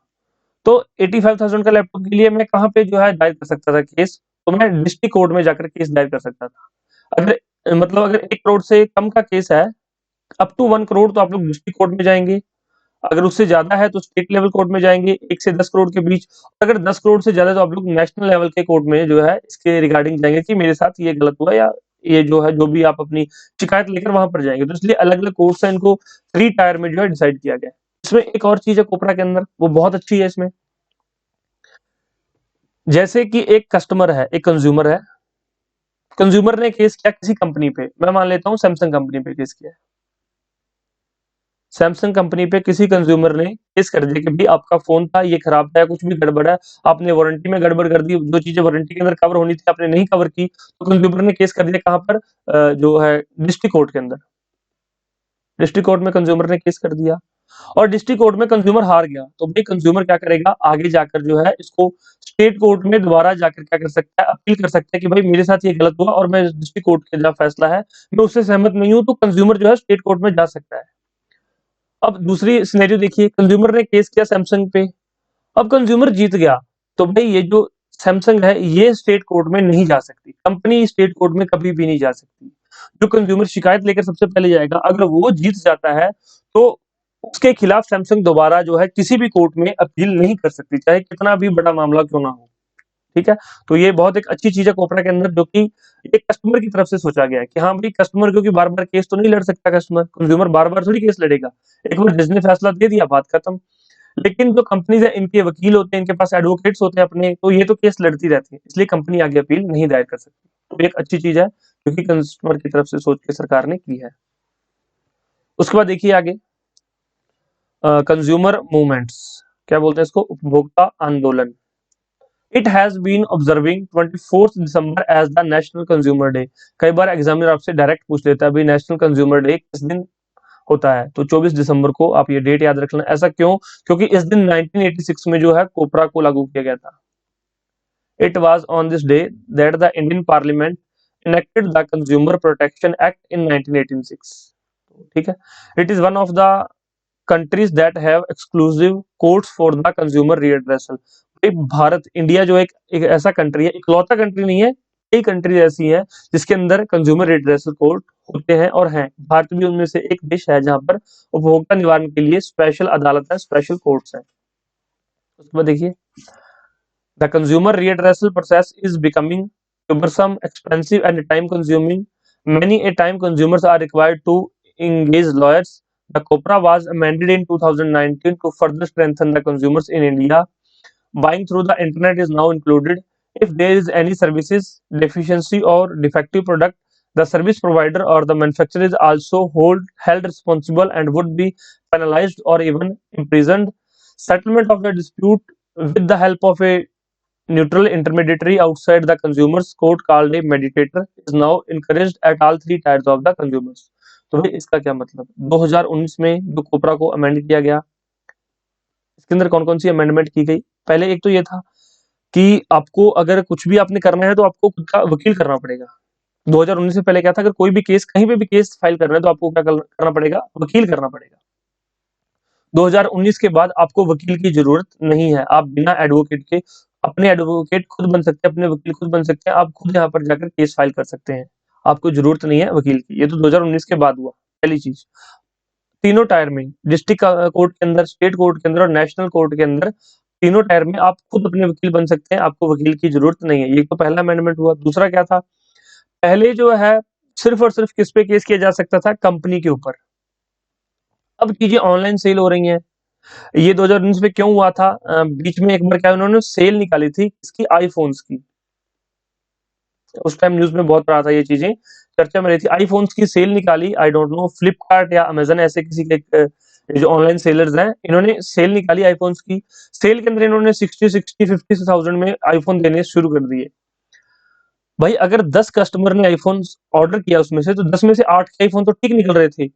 तो 85,000 का लैपटॉप के लिए मैं कहाँ पे जो है दायर कर सकता था केस, तो मैं डिस्ट्रिक्ट कोर्ट में जाकर केस दायर कर सकता था। अगर मतलब अगर 1 करोड़ से कम का केस है, अप टू 1 करोड़, तो आप लोग डिस्ट्रिक्ट कोर्ट में जाएंगे, अगर उससे ज्यादा है तो स्टेट लेवल कोर्ट में जाएंगे, 1 से 10 करोड़ के बीच। अगर 10 करोड़ से ज्यादा है तो आप लोग नेशनल लेवल के कोर्ट में जो है इसके रिगार्डिंग जाएंगे कि मेरे साथ ये गलत हुआ, या ये जो है जो भी आप अपनी शिकायत लेकर वहां पर जाएंगे। तो इसलिए अलग अलग कोर्ट है, इनको 3 टायर में जो है डिसाइड किया गया है। इसमें एक और चीज है कोपरा के अंदर, वो बहुत अच्छी है इसमें। जैसे कि एक कस्टमर है, एक कंज्यूमर है, कंज्यूमर ने केस किया किसी कंपनी पे, मैं मान लेता हूँ सैमसंग कंपनी पे केस किया है। सैमसंग कंपनी पे किसी कंज्यूमर ने केस कर दिया कि भाई आपका फोन था, ये खराब था या कुछ भी गड़बड़ है, आपने वारंटी में गड़बड़ कर दी, जो चीजें वारंटी के अंदर कवर होनी थी आपने नहीं कवर की। तो कंज्यूमर ने केस कर दिया कहाँ पर, जो है डिस्ट्रिक्ट कोर्ट के अंदर। डिस्ट्रिक्ट कोर्ट में कंज्यूमर ने केस कर दिया और डिस्ट्रिक्ट कोर्ट में कंज्यूमर हार गया, तो भाई कंज्यूमर क्या करेगा, आगे जाकर जो है इसको स्टेट कोर्ट में दोबारा जाकर क्या कर सकता है, अपील कर सकता है कि भाई मेरे साथ ये गलत हुआ और मैं डिस्ट्रिक्ट कोर्ट का जो फैसला है मैं उससे सहमत नहीं हूं। तो कंज्यूमर जो है स्टेट कोर्ट में जा सकता है। अब दूसरी सिनेरियो देखिए, कंज्यूमर ने केस किया सैमसंग पे, अब कंज्यूमर जीत गया, तो भाई ये जो सैमसंग है ये स्टेट कोर्ट में नहीं जा सकती, कंपनी स्टेट कोर्ट में कभी भी नहीं जा सकती। जो कंज्यूमर शिकायत लेकर सबसे पहले जाएगा, अगर वो जीत जाता है तो उसके खिलाफ सैमसंग दोबारा जो है किसी भी कोर्ट में अपील नहीं कर सकती, चाहे कितना भी बड़ा मामला क्यों ना हो। ठीक है। तो ये बहुत एक अच्छी चीज है कोपरा के अंदर, जो कि एक कस्टमर की तरफ से सोचा गया है कि हाँ भाई कस्टमर, क्योंकि बार बार केस तो नहीं लड़ सकता कस्टमर, कंज्यूमर बार बार थोड़ी केस लड़ेगा, एक बार जज ने फैसला दे दिया बात खत्म। लेकिन जो कंपनीज है इनके वकील होते हैं, इनके पास एडवोकेट्स होते हैं अपने, तो ये तो केस लड़ती रहती है, इसलिए कंपनी आगे अपील नहीं दायर कर सकती। तो एक अच्छी चीज है क्योंकि कंज्यूमर की तरफ से सोच के सरकार ने की है। उसके बाद देखिए आगे, कंज्यूमर मूवमेंट्स, क्या बोलते हैं इसको, उपभोक्ता आंदोलन। It has been observing 24 December as the national consumer day. कई बार एग्जामिनर आपसे डायरेक्ट पूछ लेता है भाई नेशनल कंज्यूमर डे किस दिन होता है, तो 24 दिसंबर को आप ये डेट याद रख लेना। ऐसा क्यों? क्योंकि इस दिन 1986 में जो है कोपरा को लागू किया गया था। It was on this day that the Indian parliament enacted the Consumer Protection Act in 1986। ठीक है। It is one of the countries that have exclusive courts for the consumer redressal. Bharat, India जो एक ऐसा कंट्री है, इकलौता country नहीं है, कई कंट्रीज ऐसी हैं जिसके अंदर कंज्यूमर रिड्रेसल कोर्ट होते हैं और हैं। भारत भी उनमें से एक देश है जहां पर उपभोक्ता निवारण के लिए स्पेशल अदालत है, स्पेशल कोर्ट्स हैं। उसके बाद देखिए, the consumer redressal process is becoming cumbersome, expensive, and time consuming. Many a time consumers are required to engage lawyers. The COPRA was amended in 2019 to further strengthen the consumers in India. Buying through the internet is now included. If there is any services deficiency or defective product, the service provider or the manufacturer is also held responsible and would be penalized or even imprisoned. Settlement of the dispute with the help of a neutral intermediary outside the consumers court called a mediator is now encouraged at all three tiers of the consumers। तो भाई इसका क्या मतलब, 2019 में जो कोपरा को amend किया गया, इसके अंदर कौन कौन सी अमेंडमेंट की गई? पहले एक तो ये था कि आपको अगर कुछ भी आपने करना है तो आपको खुद का वकील करना पड़ेगा। 2019 से पहले क्या था, अगर कोई भी केस, कहीं पे भी केस फाइल करना है तो आपको क्या करना पड़ेगा, वकील करना पड़ेगा। 2019 के बाद आपको वकील की जरूरत नहीं है, आप बिना एडवोकेट के अपने एडवोकेट खुद बन सकते हैं, अपने वकील खुद बन सकते हैं, आप खुद यहाँ पर जाकर केस फाइल कर सकते हैं, आपको जरूरत नहीं है वकील की। ये तो 2019 के बाद हुआ पहली चीज। तीनों टायर में, डिस्ट्रिक्ट कोर्ट के अंदर, स्टेट कोर्ट के अंदर और नेशनल कोर्ट के अंदर, तीनों टायर में आप खुद अपने वकील बन सकते हैं, आपको वकील की जरूरत नहीं है। ये तो पहला अमेंडमेंट हुआ। दूसरा क्या था, पहले जो है सिर्फ और सिर्फ किस पे केस किया जा सकता था, कंपनी के ऊपर। अब चीजें ऑनलाइन सेल हो रही हैं। ये 2019 में क्यों हुआ था, बीच में एक बार क्या उन्होंने सेल निकाली थी इसकी, आईफोन्स की। उस टाइम न्यूज में बहुत रहा था, ये चीजें चर्चा में रही थी। आईफोन्स की सेल निकाली, आई डोंट नो फ्लिपकार्ट या अमेजन, ऐसे किसी के जो ऑनलाइन सेलर्स हैं, इन्होंने सेल निकाली आईफोन्स की। सेल के अंदर इन्होंने 60,000 में आईफोन देने शुरू कर दिए। भाई अगर 10 कस्टमर ने आईफोन ऑर्डर किया उसमें से, तो 10 में से 8 के आईफोन तो ठीक निकल रहे थे।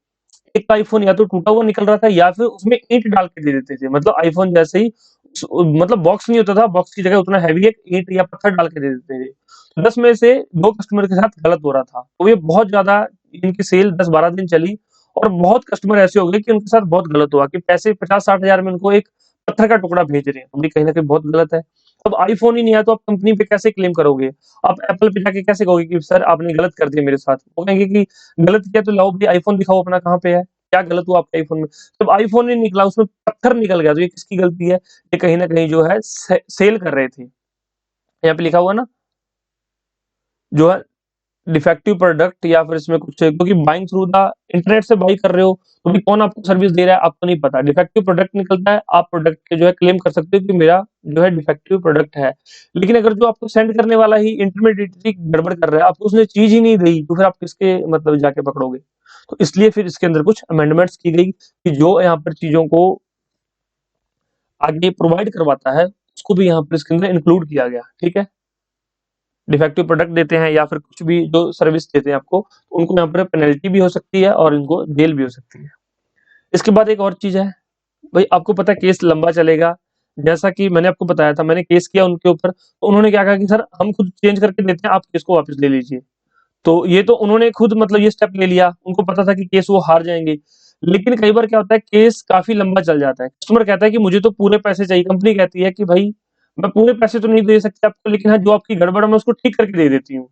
एक आईफोन या तो टूटा हुआ निकल रहा था या फिर उसमें ईंट डाल के दे देते थे, मतलब आईफोन जैसे ही मतलब बॉक्स नहीं होता था, बॉक्स की जगह उतना हैवी एक ईंट या पत्थर डाल के दे देते थे। 10 में से 2 कस्टमर के साथ गलत हो रहा था, तो ये बहुत ज्यादा इनकी सेल 10-12 दिन चली और बहुत कस्टमर ऐसे हो गए कि उनके साथ बहुत गलत हुआ कि पैसे 50-60 हजार में उनको एक पत्थर का टुकड़ा भेज रहे हैं, तो कहीं ना कहीं बहुत गलत है। अब आईफोन ही नहीं है तो आप कंपनी पे कैसे क्लेम करोगे, आप एप्पल पे जाके कैसे कहोगे कि सर आपने गलत कर दिया मेरे साथ? वो कहेंगे कि गलत किया तो लाओ भाई आईफोन दिखाओ अपना, कहाँ पे है, क्या गलत हुआ आपके आईफोन में? जब आईफोन नहीं निकला उसमें पत्थर निकल गया, तो ये किसकी गलती है? ये कहीं ना कहीं जो है सेल कर रहे थे। यहाँ पे लिखा हुआ ना, जो है डिफेक्टिव प्रोडक्ट या फिर इसमें कुछ, क्योंकि बाइंग थ्रू द इंटरनेट से बाई कर रहे हो तो भी कौन आपको सर्विस दे रहा है आपको नहीं पता, डिफेक्टिव प्रोडक्ट निकलता है, आप प्रोडक्ट के जो है क्लेम कर सकते हो कि मेरा जो है डिफेक्टिव प्रोडक्ट है। लेकिन अगर जो आपको सेंड करने वाला ही इंटरमीडिएटरी गड़बड़ कर रहा है, आपको उसने चीज ही नहीं दी, तो फिर आप किसके मतलब जाके पकड़ोगे? तो इसलिए फिर इसके अंदर कुछ अमेंडमेंट्स की गई कि जो यहाँ पर चीजों को आगे प्रोवाइड करवाता है उसको भी यहाँ पर इसके अंदर इंक्लूड किया गया। ठीक है, डिफेक्टिव प्रोडक्ट देते हैं या फिर कुछ भी जो सर्विस देते हैं आपको, उनको यहाँ पर पेनल्टी भी हो सकती है और इनको जेल भी हो सकती है। इसके बाद एक और चीज है, भाई आपको पता है केस लंबा चलेगा। जैसा कि मैंने आपको बताया था, मैंने केस किया उनके ऊपर, तो उन्होंने क्या कहा कि सर हम खुद चेंज करके देते हैं, आप केस को वापस ले लीजिए। तो ये तो उन्होंने खुद मतलब ये स्टेप ले लिया, उनको पता था कि केस वो हार जाएंगे। लेकिन कई बार क्या होता है, केस काफी लंबा चल जाता है, कस्टमर कहता है कि मुझे तो पूरे पैसे चाहिए, कंपनी कहती है कि भाई मैं पूरे पैसे तो नहीं दे सकती आपको, लेकिन हाँ जो आपकी गड़बड़ है मैं उसको ठीक करके दे देती हूँ।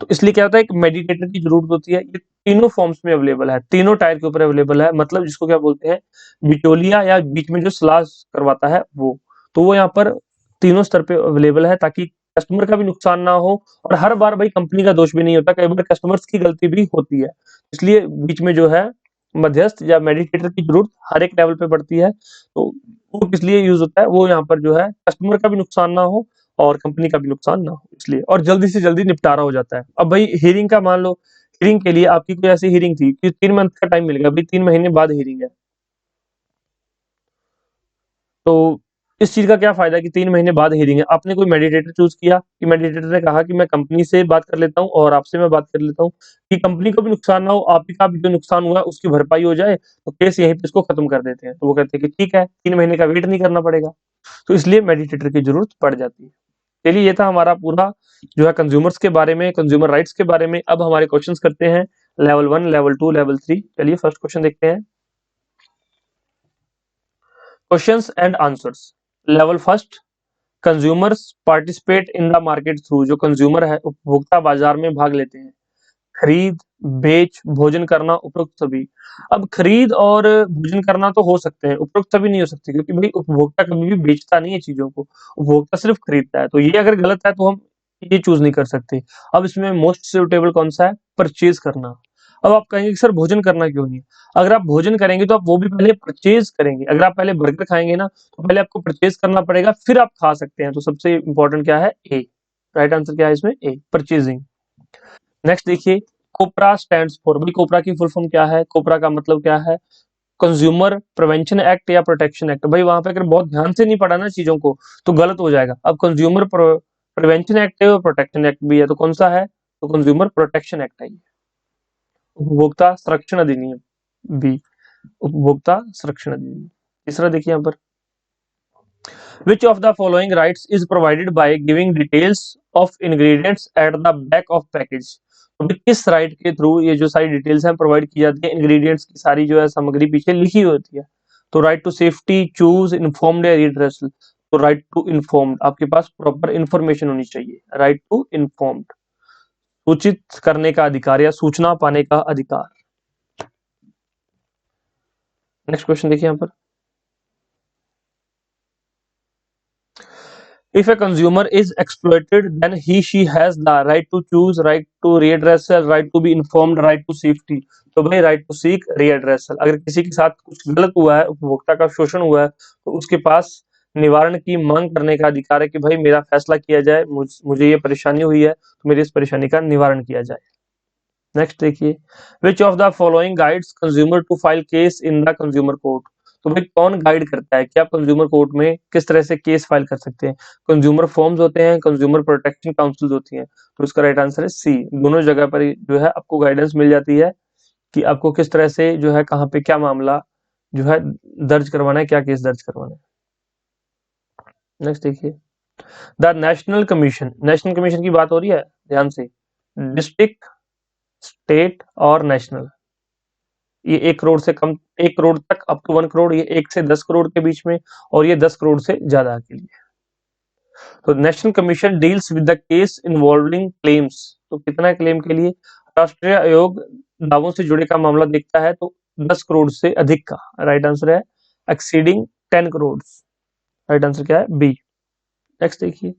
तो इसलिए क्या होता है, एक मेडिएटर की जरूरत होती है। ये तीनों फॉर्म्स में अवेलेबल है, तीनों टायर के ऊपर अवेलेबल है, मतलब जिसको क्या बोलते हैं बिचौलिया, या बीच में जो सलाह करवाता है वो। तो वो यहाँ पर तीनों स्तर पे अवेलेबल है, ताकि कस्टमर का भी नुकसान ना हो और हर बार भाई कंपनी का दोष भी नहीं होता, कई बार कस्टमर्स की गलती भी होती है। इसलिए बीच में जो है मध्यस्थ या मेडिएटर की जरूरत हर एक लेवल पे पड़ती है। तो वो किस लिए यूज होता है, वो यहाँ पर जो है कस्टमर का भी नुकसान ना हो और कंपनी का भी नुकसान ना हो, इसलिए, और जल्दी से जल्दी निपटारा हो जाता है। अब भाई हियरिंग का मान लो, हियरिंग के लिए आपकी कोई ऐसी हियरिंग थी कि 3 मंथ का टाइम मिल गया, भाई 3 महीने बाद हियरिंग है, तो इस चीज का क्या फायदा है कि 3 महीने बाद हियरिंग है। आपने कोई मेडिएटर चूज किया कि मेडिएटर ने कहा कि मैं कंपनी से बात कर लेता हूँ और आपसे मैं बात कर लेता हूँ कि कंपनी को भी नुकसान ना हो, आप ही का भी जो नुकसान हुआ है उसकी भरपाई हो जाए, तो केस यहीं पे इसको खत्म कर देते हैं। तो वो कहते हैं कि ठीक है, 3 महीने का वेट नहीं करना पड़ेगा, तो इसलिए मेडिएटर की जरूरत पड़ जाती है। चलिए, ये था हमारा पूरा जो है कंज्यूमर्स के बारे में, कंज्यूमर राइट्स के बारे में। अब हमारे क्वेश्चंस करते हैं लेवल 1, लेवल 2, लेवल 3। चलिए फर्स्ट क्वेश्चन देखते हैं, questions and answers. Level first, consumers participate in the market through, जो कंज्यूमर है उपभोक्ता बाजार में भाग लेते हैं। खरीद, बेच, भोजन करना, उपरोक्त सभी। अब खरीद और भोजन करना तो हो सकते हैं, उपरोक्त सभी नहीं हो सकते, क्योंकि भाई उपभोक्ता कभी भी बेचता नहीं है चीजों को, उपभोक्ता सिर्फ खरीदता है। तो ये अगर गलत है तो हम ये चूज नहीं कर सकते। अब इसमें मोस्ट सुटेबल कौन सा है, परचेज करना। अब आप कहेंगे कि सर भोजन करना क्यों नहीं है? अगर आप भोजन करेंगे तो आप वो भी पहले परचेज करेंगे। अगर आप पहले बर्गर खाएंगे ना, तो पहले आपको परचेज करना पड़ेगा, फिर आप खा सकते हैं। तो सबसे इंपॉर्टेंट क्या है, ए। राइट आंसर क्या है इसमें, ए, परचेजिंग। नेक्स्ट देखिए, कोपरा स्टैंड्स फॉर, भाई कोपरा की फुल फॉर्म क्या है, कोपरा का मतलब क्या है, कंज्यूमर प्रिवेंशन एक्ट या प्रोटेक्शन एक्ट। भाई वहां पे अगर बहुत ध्यान से नहीं पढ़ा ना चीजों को तो गलत हो जाएगा। अब कंज्यूमर प्रिवेंशन एक्ट है और प्रोटेक्शन एक्ट भी है, तो कौन सा है, तो कंज्यूमर प्रोटेक्शन एक्ट है ये। उपभोक्ता संरक्षण अधिनियम, बी, उपभोक्ता संरक्षण अधिनियम। तीसरा देखिए यहाँ पर, which of the following rights is provided by giving details of ingredients at the back of package। तो भाई किस राइट के थ्रू ये जो सारी डिटेल्स हैं प्रोवाइड की जाती है, इंग्रेडिएंट्स की सारी जो है सामग्री पीछे लिखी होती है। तो right to safety, choose, informed या रिड्रेसल। तो राइट टू इन्फॉर्म्ड, आपके पास प्रॉपर इन्फॉर्मेशन होनी चाहिए, राइट टू इन्फॉर्म्ड, सूचित करने का अधिकार या सूचना पाने का अधिकार। नेक्स्ट क्वेश्चन देखिए यहाँ पर, if a consumer is exploited then he she has the right to choose, right to readdressal, right to be informed, right to safety। तो भाई राइट टू सीक readdressal, अगर किसी के साथ कुछ गलत हुआ है, उपभोक्ता का शोषण हुआ है, तो उसके पास निवारण की मांग करने का अधिकार है कि भाई मेरा फैसला किया जाए, मुझे ये परेशानी हुई है तो मेरी इस परेशानी का निवारण किया जाए। नेक्स्ट देखिए, which of the following guides consumer to file case in the consumer court. तो भाई कौन गाइड करता है कि आप कंज्यूमर कोर्ट में किस तरह से केस फाइल कर सकते हैं? कंज्यूमर फॉर्म्स होते हैं, कंज्यूमर प्रोटेक्शन काउंसिल होती हैं। तो इसका राइट आंसर है सी, दोनों जगह पर जो है आपको गाइडेंस मिल जाती है कि आपको किस तरह से जो है कहाँ पे क्या मामला जो है दर्ज करवाना है, क्या केस दर्ज करवाना है। नेक्स्ट देखिए, द नेशनल कमीशन की बात हो रही है, ध्यान से, डिस्ट्रिक्ट, स्टेट और नेशनल, ये 1 करोड़ से कम, 1 करोड़ तक, अप टू 1 करोड़, ये 1 से 10 करोड़ के बीच में, और ये 10 करोड़ से ज्यादा के लिए। तो national commission deals with the case involving claims. तो कितना क्लेम के लिए? राष्ट्रीय आयोग दावों से जुड़े का मामला देखता है, तो 10 करोड़ से अधिक का। राइट आंसर है एक्सीडिंग 10 करोड़। राइट आंसर क्या है, बी। नेक्स्ट देखिए,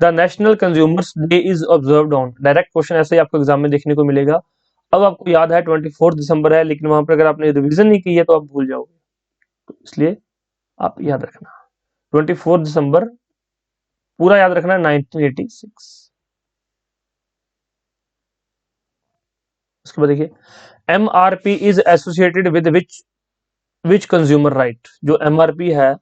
the national consumers day is observed on. Direct question ऐसे ही आपको एग्जाम में देखने को मिलेगा। अब आपको याद है 24 दिसंबर है, लेकिन वहां पर अगर आपने रिवीजन नहीं की है तो आप भूल जाओगे, तो इसलिए आप याद रखना 24 दिसंबर पूरा याद रखना है, 1986। उसके बाद देखिए, MRP is associated with which consumer right. जो एमआरपी है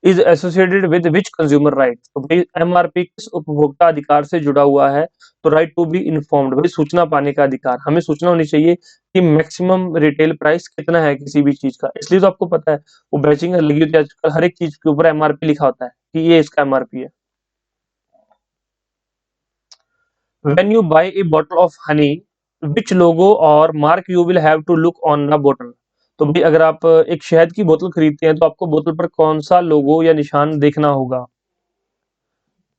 is associated with which consumer right. तो भाई एमआरपी किस उपभोक्ता अधिकार से जुड़ा हुआ है? तो राइट टू बी इन्फॉर्म्ड, भाई सूचना पाने का अधिकार। हमें सूचना होनी चाहिए कि मैक्सिमम रिटेल प्राइस कितना है किसी भी चीज का, इसलिए तो आपको पता है वो बैचिंग लगी होती है आजकल, हर एक चीज के ऊपर एमआरपी लिखा होता है कि ये इसका एमआरपी है। When you buy a bottle of honey, which logo और mark you will have to look on the bottle. तो भाई अगर आप एक शहद की बोतल खरीदते हैं तो आपको बोतल पर कौन सा लोगो या निशान देखना होगा?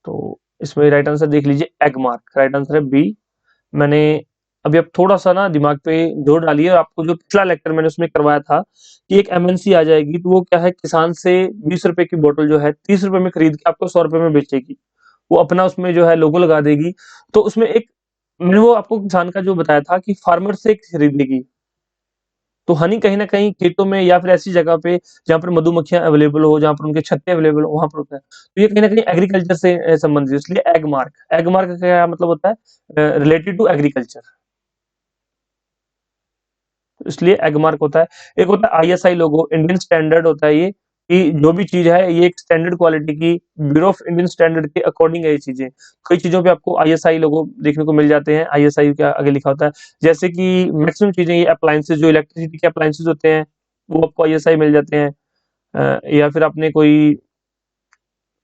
तो इसमें राइट आंसर देख लीजिए, एग मार्क। राइट आंसर है बी। मैंने अभी आप थोड़ा सा ना दिमाग पे जोर डालिए, और आपको जो पिछला लेक्चर मैंने उसमें करवाया था कि एक एमएनसी आ जाएगी, तो वो क्या है, किसान से 20 रुपए की बोतल जो है 30 रुपए में खरीद के आपको 100 रुपए में बेचेगी। वो अपना उसमें जो है लोगो लगा देगी। तो उसमें एक, मैंने वो आपको किसान का जो बताया था कि फार्मर से खरीदेगी। तो हनी कहीं न कहीं खेतों में या फिर ऐसी जगह पे जहाँ पर मधुमक्खियाँ अवेलेबल हो, जहाँ पर उनके छत्ते अवेलेबल हो, वहाँ पर होता है। तो ये कहीं न कहीं एग्रीकल्चर से संबंधित है, इसलिए एग मार्क। एग मार्क का क्या मतलब होता है? Related to agriculture. इसलिए एग मार्क होता है। एक होता है आईएसआई लोगो, इंडियन स्टैंडर्ड होता है ये, कि जो भी चीज़ है ये एक स्टैंडर्ड क्वालिटी की, ब्यूरो ऑफ इंडियन स्टैंडर्ड के अकॉर्डिंग है ये चीज़ें। कई चीज़ों पे आपको आईएसआई लोगो देखने को मिल जाते हैं, आईएसआई के आगे लिखा होता है। जैसे कि मैक्सिमम चीज़ें ये अप्लायंसेस, जो इलेक्ट्रिसिटी के अप्लायंसेस होते हैं, वो आपको आईएसआई मिल जाते हैं। या फिर आपने कोई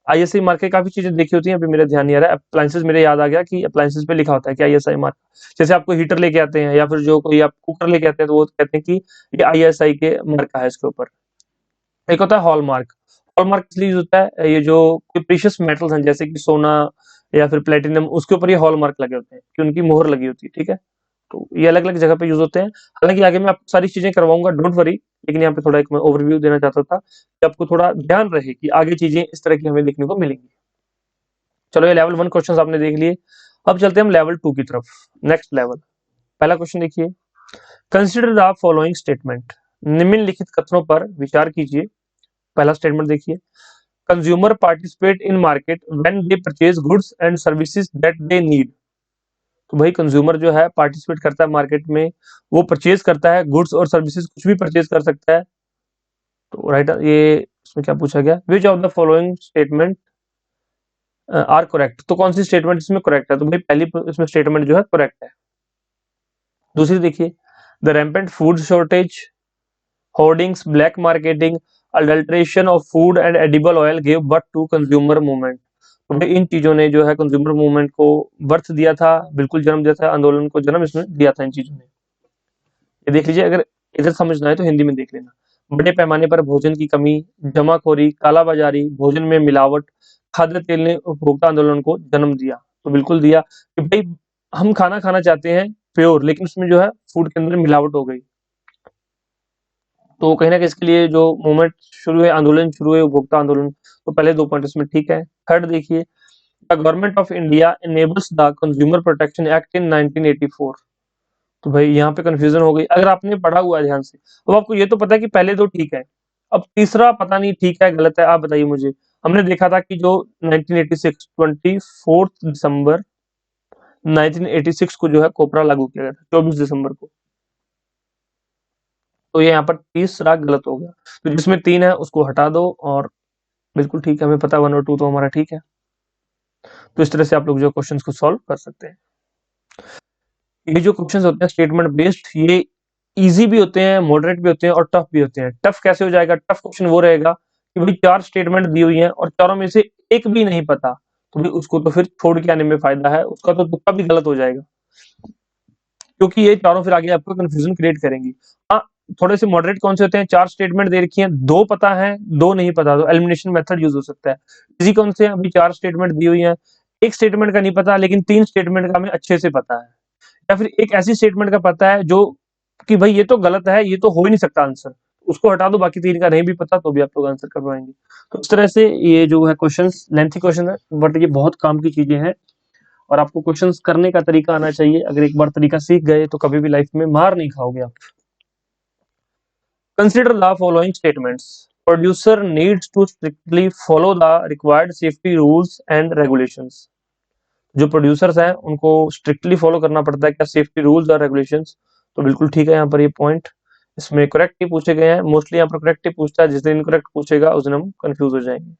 आईएसआई मार्क की काफ़ी चीज़ें देखी होती हैं, अभी मेरा ध्यान नहीं आ रहा है। अप्लायंसेस मेरे याद आ गया कि अप्लायंसेस पे लिखा होता है कि आईएसआई मार्क। जैसे आपको हीटर लेके आते हैं या फिर जो कोई आप कुकर लेके आते हैं, तो वो कहते हैं कि ये आईएसआई के मार्क का है इसके ऊपर। एक होता है हॉलमार्क। हॉलमार्क इसलिए यूज़ होता है, ये जो कोई प्रीशियस मेटल्स हैं जैसे कि सोना या फिर प्लेटिनम, उसके ऊपर ये हॉलमार्क लगे होते हैं कि उनकी मोहर लगी होती है, ठीक है? तो ये अलग-अलग जगह पे यूज़ होते हैं। हालाँकि आगे मैं आपको सारी चीज़ें करवाऊँगा, डोंट वरी। लेकिन यहाँ पे थोड़ा एक मैं ओवरव्यू देना चाहता था कि आपको थोड़ा ध्यान रहे कि आगे चीज़ें इस तरह की हमें देखने को मिलेंगी। चलो, ये लेवल 1 क्वेश्चंस आपने देख लिए। अब चलते हैं हम लेवल 2 की तरफ। Next level. पहला क्वेश्चन देखिए, कंसीडर द फॉलोइंग स्टेटमेंट। निम्नलिखित कथनों पर विचार कीजिए। पहला स्टेटमेंट देखिए, consumer participate in market when they purchase goods and services that they need. तो भाई कंज्यूमर जो है पार्टिसिपेट करता है मार्केट में, वो परचेज करता है गुड्स और सर्विसेज, कुछ भी परचेज कर सकता है। तो राइट, ये इसमें क्या पूछा गया, which of the following statement are correct. तो कौन सी स्टेटमेंट इसमें करेक्ट है? तो भाई पहली इसमें स्टेटमेंट जो है करेक्ट है। दूसरी देखिए, the rampant food shortage, hoardings, black marketing, adulteration of food and edible oil give birth to consumer movement. तो भाई इन चीजों ने जो है कंज्यूमर मूवमेंट को बर्थ दिया था, बिल्कुल जन्म दिया था, आंदोलन को जन्म इसमें दिया था इन चीजों ने। ये देख लीजिए, अगर इधर समझना है तो हिंदी में देख लेना। बड़े पैमाने पर भोजन की कमी, जमाखोरी, कालाबाजारी, भोजन में मिलावट, खाद्य तेल ने उपभोक्ता आंदोलन को जन्म दिया। तो बिल्कुल दिया कि भाई हम खाना खाना चाहते हैं प्योर, लेकिन उसमें जो है फूड के अंदर मिलावट हो गई। तो कहीं ना कहीं इसके लिए जो मूवमेंट शुरू है, आंदोलन शुरू है, उपभोक्ता आंदोलन। तो पहले 2 पॉइंट इसमें ठीक है। थर्ड देखिए, the government of India enables the consumer protection act in 1984। तो भाई यहाँ पे कंफ्यूजन हो गई, अगर आपने पढ़ा हुआ है ध्यान से तो आपको ये तो पता है कि पहले 2 ठीक है। अब तीसरा पता नहीं ठीक है गलत है, आप बताइए मुझे। हमने देखा था कि जो 1986 24 दिसंबर 1986 को जो है कोपरा लागू किया गया था, 24 दिसंबर को। तो ये यहाँ पर तीसरा गलत हो गया। तो जिसमें 3 है उसको हटा दो, और बिल्कुल ठीक है, हमें पता है 1 और 2 तो हमारा ठीक है। तो इस तरह से आप लोग जो क्वेश्चंस को सॉल्व कर सकते हैं। ये जो क्वेश्चंस होते हैं स्टेटमेंट बेस्ड, ये इजी भी होते हैं, मॉडरेट भी होते हैं और टफ भी होते हैं। टफ कैसे हो जाएगा? टफ क्वेश्चन वो रहेगा कि भाई 4 स्टेटमेंट दी हुई हैं और चारों में से एक भी नहीं पता, तो भाई उसको तो फिर छोड़ के आने में फायदा है, उसका तो तुक्का भी गलत हो जाएगा, क्योंकि ये चारों फिर आगे आपको कंफ्यूजन क्रिएट करेंगी। हाँ, थोड़े से मॉडरेट कौन से होते हैं? 4 स्टेटमेंट दे रखी हैं, 2 पता है, 2 नहीं पता, तो एलिमिनेशन मेथड यूज हो सकता है। इजी कौन से हैं? अभी 4 स्टेटमेंट दी हुई हैं, एक स्टेटमेंट का नहीं पता लेकिन 3 स्टेटमेंट का हमें अच्छे से पता है, या फिर एक ऐसी स्टेटमेंट का पता है जो कि भाई ये तो गलत है, ये तो हो ही नहीं सकता आंसर, उसको हटा दो, बाकी 3 का नहीं भी पता तो भी आप लोग आंसर कर पाएंगे। तो इस तरह से ये जो है क्वेश्चंस लेंथी क्वेश्चन है, बट ये बहुत काम की चीजें हैं, और आपको क्वेश्चंस करने का तरीका आना चाहिए। अगर एक बार तरीका सीख गए तो कभी भी लाइफ में मार नहीं खाओगे आप। Consider the following statements. Producer needs to strictly follow the required safety rules and regulations. जो प्रोड्यूसर्स हैं उनको स्ट्रिक्टली फॉलो करना पड़ता है क्या? सेफ्टी रूल्स और रेगुलेशंस। तो बिल्कुल ठीक है यहाँ पर ये पॉइंट। इसमें करेक्ट ही पूछे गए हैं, मोस्टली यहाँ पर करेक्ट ही पूछता है, जिस दिन इनकरेक्ट पूछेगा उस दिन हम कंफ्यूज हो जाएंगे।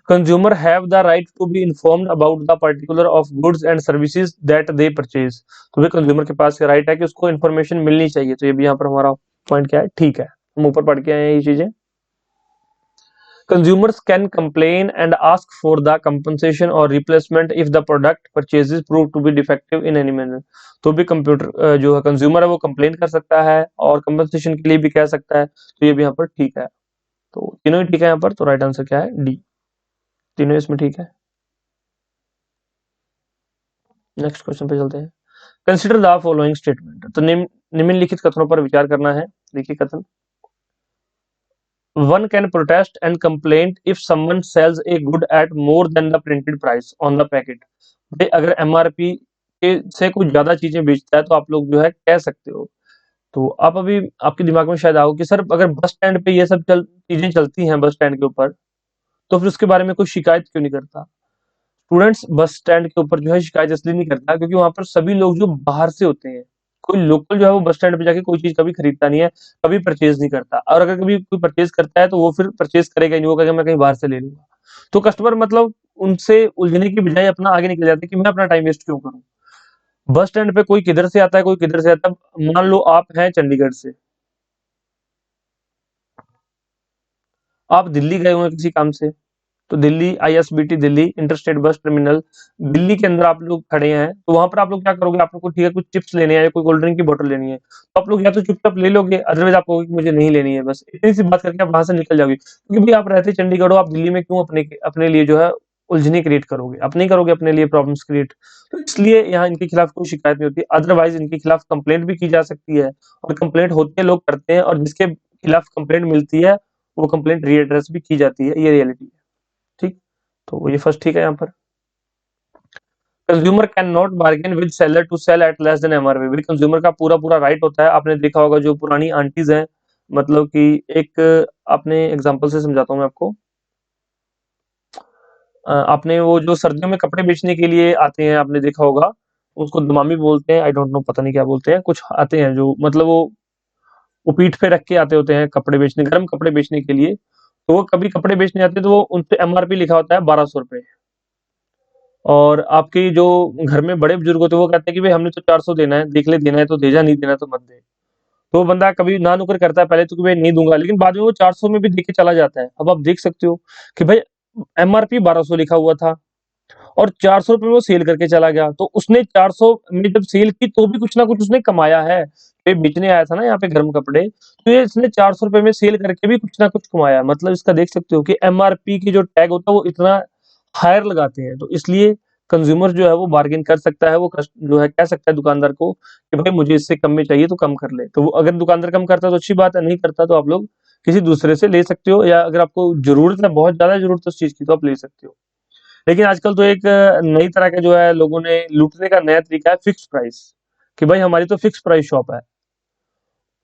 Consumer have the right to be informed about the particular of goods and services that they purchase. तो भी कंज्यूमर के पास राइट है कि उसको इन्फॉर्मेशन मिलनी चाहिए। तो ये भी यहाँ पर हमारा पॉइंट क्या है? ठीक है, हम ऊपर पढ़ के आए हैं ये चीजें। Consumers can complain and ask for the compensation or replacement if the product purchases prove to be defective in any manner। तो भी कंप्यूटर जो है कंज्यूमर है वो कंप्लेन कर सकता है और कंपनसेशन के लिए भी कह सकता है। तो ये भी यहाँ पर ठीक है। तो तीनों ही ठीक है यहाँ पर। तो राइट आंसर क्या है? डी, तीनों इसमें ठीक है। नेक्स्ट क्वेश्चन पे चलते हैं। कंसिडर द फॉलोइंग स्टेटमेंट, तो निम्नलिखित कथनों पर विचार करना है। देखिए कथन, one can protest and complaint if someone sells a good at more than the printed price on the packet. भाई अगर एमआरपी के से कुछ ज्यादा चीजें बेचता है तो आप लोग जो है कह सकते हो। तो आप अभी आपके दिमाग में शायद आओ कि सर अगर बस स्टैंड पे ये सब चीजें चलती हैं बस स्टैंड के ऊपर, तो फिर उसके बारे में कोई शिकायत क्यों नहीं करता? स्टूडेंट्स, बस स्टैंड के ऊपर जो है शिकायत इसलिए नहीं करता क्योंकि वहां पर सभी लोग जो बाहर से होते हैं, कोई लोकल जो है वो बस स्टैंड पे जाके कोई चीज कभी खरीदता नहीं है, कभी परचेज नहीं करता। और अगर कभी कोई परचेज करता है तो वो फिर परचेज करेगा ही नहीं, वो कहेगा मैं कहीं बाहर से ले लूंगा। तो कस्टमर मतलब उनसे उलझने की बजाय अपना आगे निकल जाते हैं कि मैं अपना टाइम वेस्ट क्यों करूं। बस स्टैंड पे कोई किधर से आता है, कोई किधर से आता है। मान लो आप हैं चंडीगढ़ से, आप दिल्ली गए हुए हैं किसी काम से, तो Delhi ISBT Delhi interstate bus terminal Delhi के अंदर आप लोग खड़े हैं, तो वहां पर आप लोग क्या करोगे? आप लोग को ठीक है कुछ चिप्स लेने हैं या कोई कोल्ड ड्रिंक की बोतल लेनी है, तो आप लोग या तो चुपचाप ले लोगे, अदरवाइज आप कहोगे कि मुझे नहीं लेनी है, बस इतनी सी बात करके आप वहां से निकल जाओगे। क्योंकि भाई आप रहते चंडीगढ़ हो, आप दिल्ली में क्यों अपने अपने लिए जो है उलझने क्रिएट करोगे? अपने ही करोगे अपने लिए प्रॉब्लम्स क्रिएट। तो इसलिए यहाँ इनके खिलाफ कोई शिकायत नहीं होती, अदरवाइज इनके खिलाफ कंप्लेंट भी की जा सकती है, और कंप्लेंट होते लोग करते हैं, और जिसके खिलाफ कंप्लेंट मिलती है वो कंप्लेंट रीएड्रेस भी की जाती है, ये रियलिटी है। ठीक, तो ये फर्स्ट ठीक है यहाँ पर। Consumer can not bargain with seller to sell at less than MRP. भाई कंज्यूमर का पूरा पूरा राइट होता है। आपने देखा होगा जो पुरानी आंटीज हैं, मतलब कि एक आपने एग्जांपल से समझाता हूँ मैं आपको। आपने वो जो सर्दियों में कपड़े बेचने के लिए आते हैं, आपने देखा होगा, उसको दमामी बोलते हैं, आई डोंट नो, पता नहीं क्या बोलते हैं, कुछ आते हैं जो मतलब वो पीठ पे रख के आते होते हैं कपड़े बेचने, गर्म कपड़े बेचने के लिए। तो वो कभी कपड़े बेचने आते हैं तो वो उनपे एमआरपी लिखा होता है 1200 रुपए, और आपके जो घर में बड़े बुजुर्ग होते हैं वो कहते हैं कि भाई हमने तो 400 देना है, देख ले, देना है तो दे जा, नहीं देना तो मत दे। तो वो बंदा कभी ना नुकर करता है पहले तो कि भाई नहीं दूंगा, लेकिन बाद में वो 400 में भी देके चला जाता है। अब आप देख सकते हो कि भाई एमआरपी 1200 लिखा हुआ था और 400 रुपए में वो सेल करके चला गया, तो उसने 400 में जब सेल की तो भी कुछ ना कुछ उसने कमाया है। ये बेचने आया था ना यहाँ पे गर्म कपड़े, तो ये इसने 400 रुपए में सेल करके भी कुछ ना कुछ कमाया। मतलब इसका देख सकते हो कि एमआरपी की जो टैग होता है वो इतना हायर लगाते हैं, तो इसलिए कंज्यूमर जो है वो बार्गेन कर सकता है, वो जो है कह सकता है दुकानदार को कि भाई मुझे इससे कम में चाहिए तो कम कर ले। तो वो अगर दुकानदार कम करता है तो अच्छी बात है, नहीं करता तो आप लोग किसी दूसरे से ले सकते हो, या अगर आपको जरूरत है, बहुत ज्यादा जरूरत है उस चीज की, तो आप ले सकते हो। लेकिन आजकल तो एक नई तरह का जो है लोगों ने लूटने का नया तरीका है फिक्स प्राइस, कि भाई हमारी तो फिक्स प्राइस शॉप है।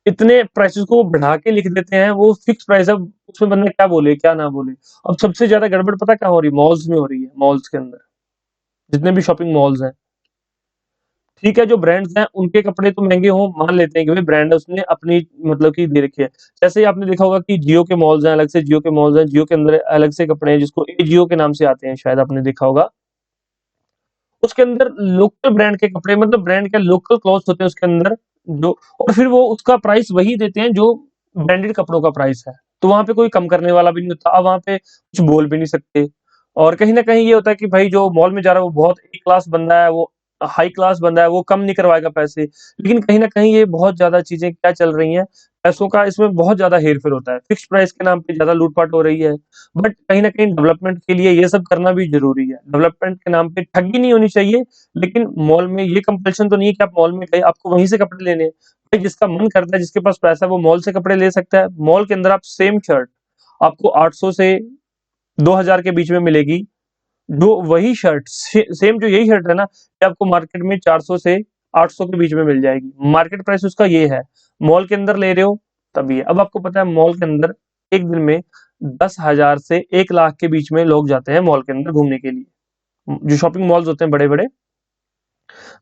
इतने प्राइसेस को बढ़ा के लिख देते हैं, वो फिक्स प्राइस है, उसमें बंदा क्या बोले क्या ना बोले। अब सबसे ज्यादा गड़बड़ पता क्या हो रही है? मॉल्स में हो रही है। मॉल्स के अंदर जितने भी शॉपिंग मॉल्स हैं, ठीक है, जो ब्रांड्स हैं उनके कपड़े तो महंगे हों, मान लेते हैं कि भाई ब्रांड है उसने अपनी मतलब की दे रखी है। जैसे ही आपने देखा होगा कि जियो के मॉल्स हैं, अलग से जियो के मॉल्स हैं, जियो के अंदर अलग से कपड़े हैं जिसको ए जियो के नाम से आते हैं, शायद आपने देखा होगा। उसके अंदर लोकल ब्रांड के कपड़े, मतलब ब्रांड के लोकल क्लॉथ्स होते हैं उसके अंदर, जो और फिर वो उसका प्राइस वही देते हैं जो ब्रांडेड कपड़ों का प्राइस है। तो वहां पे कोई कम करने वाला भी नहीं होता, अब वहां पे कुछ बोल भी नहीं सकते। और कहीं ना कहीं ये होता है कि भाई जो मॉल में जा रहा है वो बहुत ए क्लास बंदा है, वो हाई क्लास बंदा है, वो कम नहीं करवाएगा पैसे। लेकिन कहीं ना कहीं ये बहुत ज्यादा चीजें क्या चल रही हैं, पैसों का इसमें बहुत ज्यादा हेर फेर होता है, फिक्स प्राइस के नाम पे ज्यादा लूटपाट हो रही है। बट कहीं न कहीं डेवलपमेंट के लिए ये सब करना भी ज़रूरी है। डेवलपमेंट के नाम पे ठगी नहीं होनी चाहिए, लेकिन मॉल में ये कंपल्शन तो नहीं है कि आप मॉल में गए, आपको वहीं से कपड़े लेने हैं। भाई जिसका मन करता है, जिसके पास पैसा है, वो मॉल से कपड़े ले सकता है। मॉल के अंदर आप सेम शर्ट आपको 800 से 2000 के बीच में मिलेगी। जो वही शर्ट सेम जो यही शर्ट है ना, ये आपको मार्केट में 400 से 800 के बीच में मिल जाएगी। मार्केट प्राइस उसका ये है, मॉल के अंदर ले रहे हो तब ये। अब आपको पता है मॉल के अंदर एक दिन में 10,000 से 1 लाख के बीच में लोग जाते हैं मॉल के अंदर घूमने के लिए। जो शॉपिंग मॉल्स होते हैं बड़े बड़े,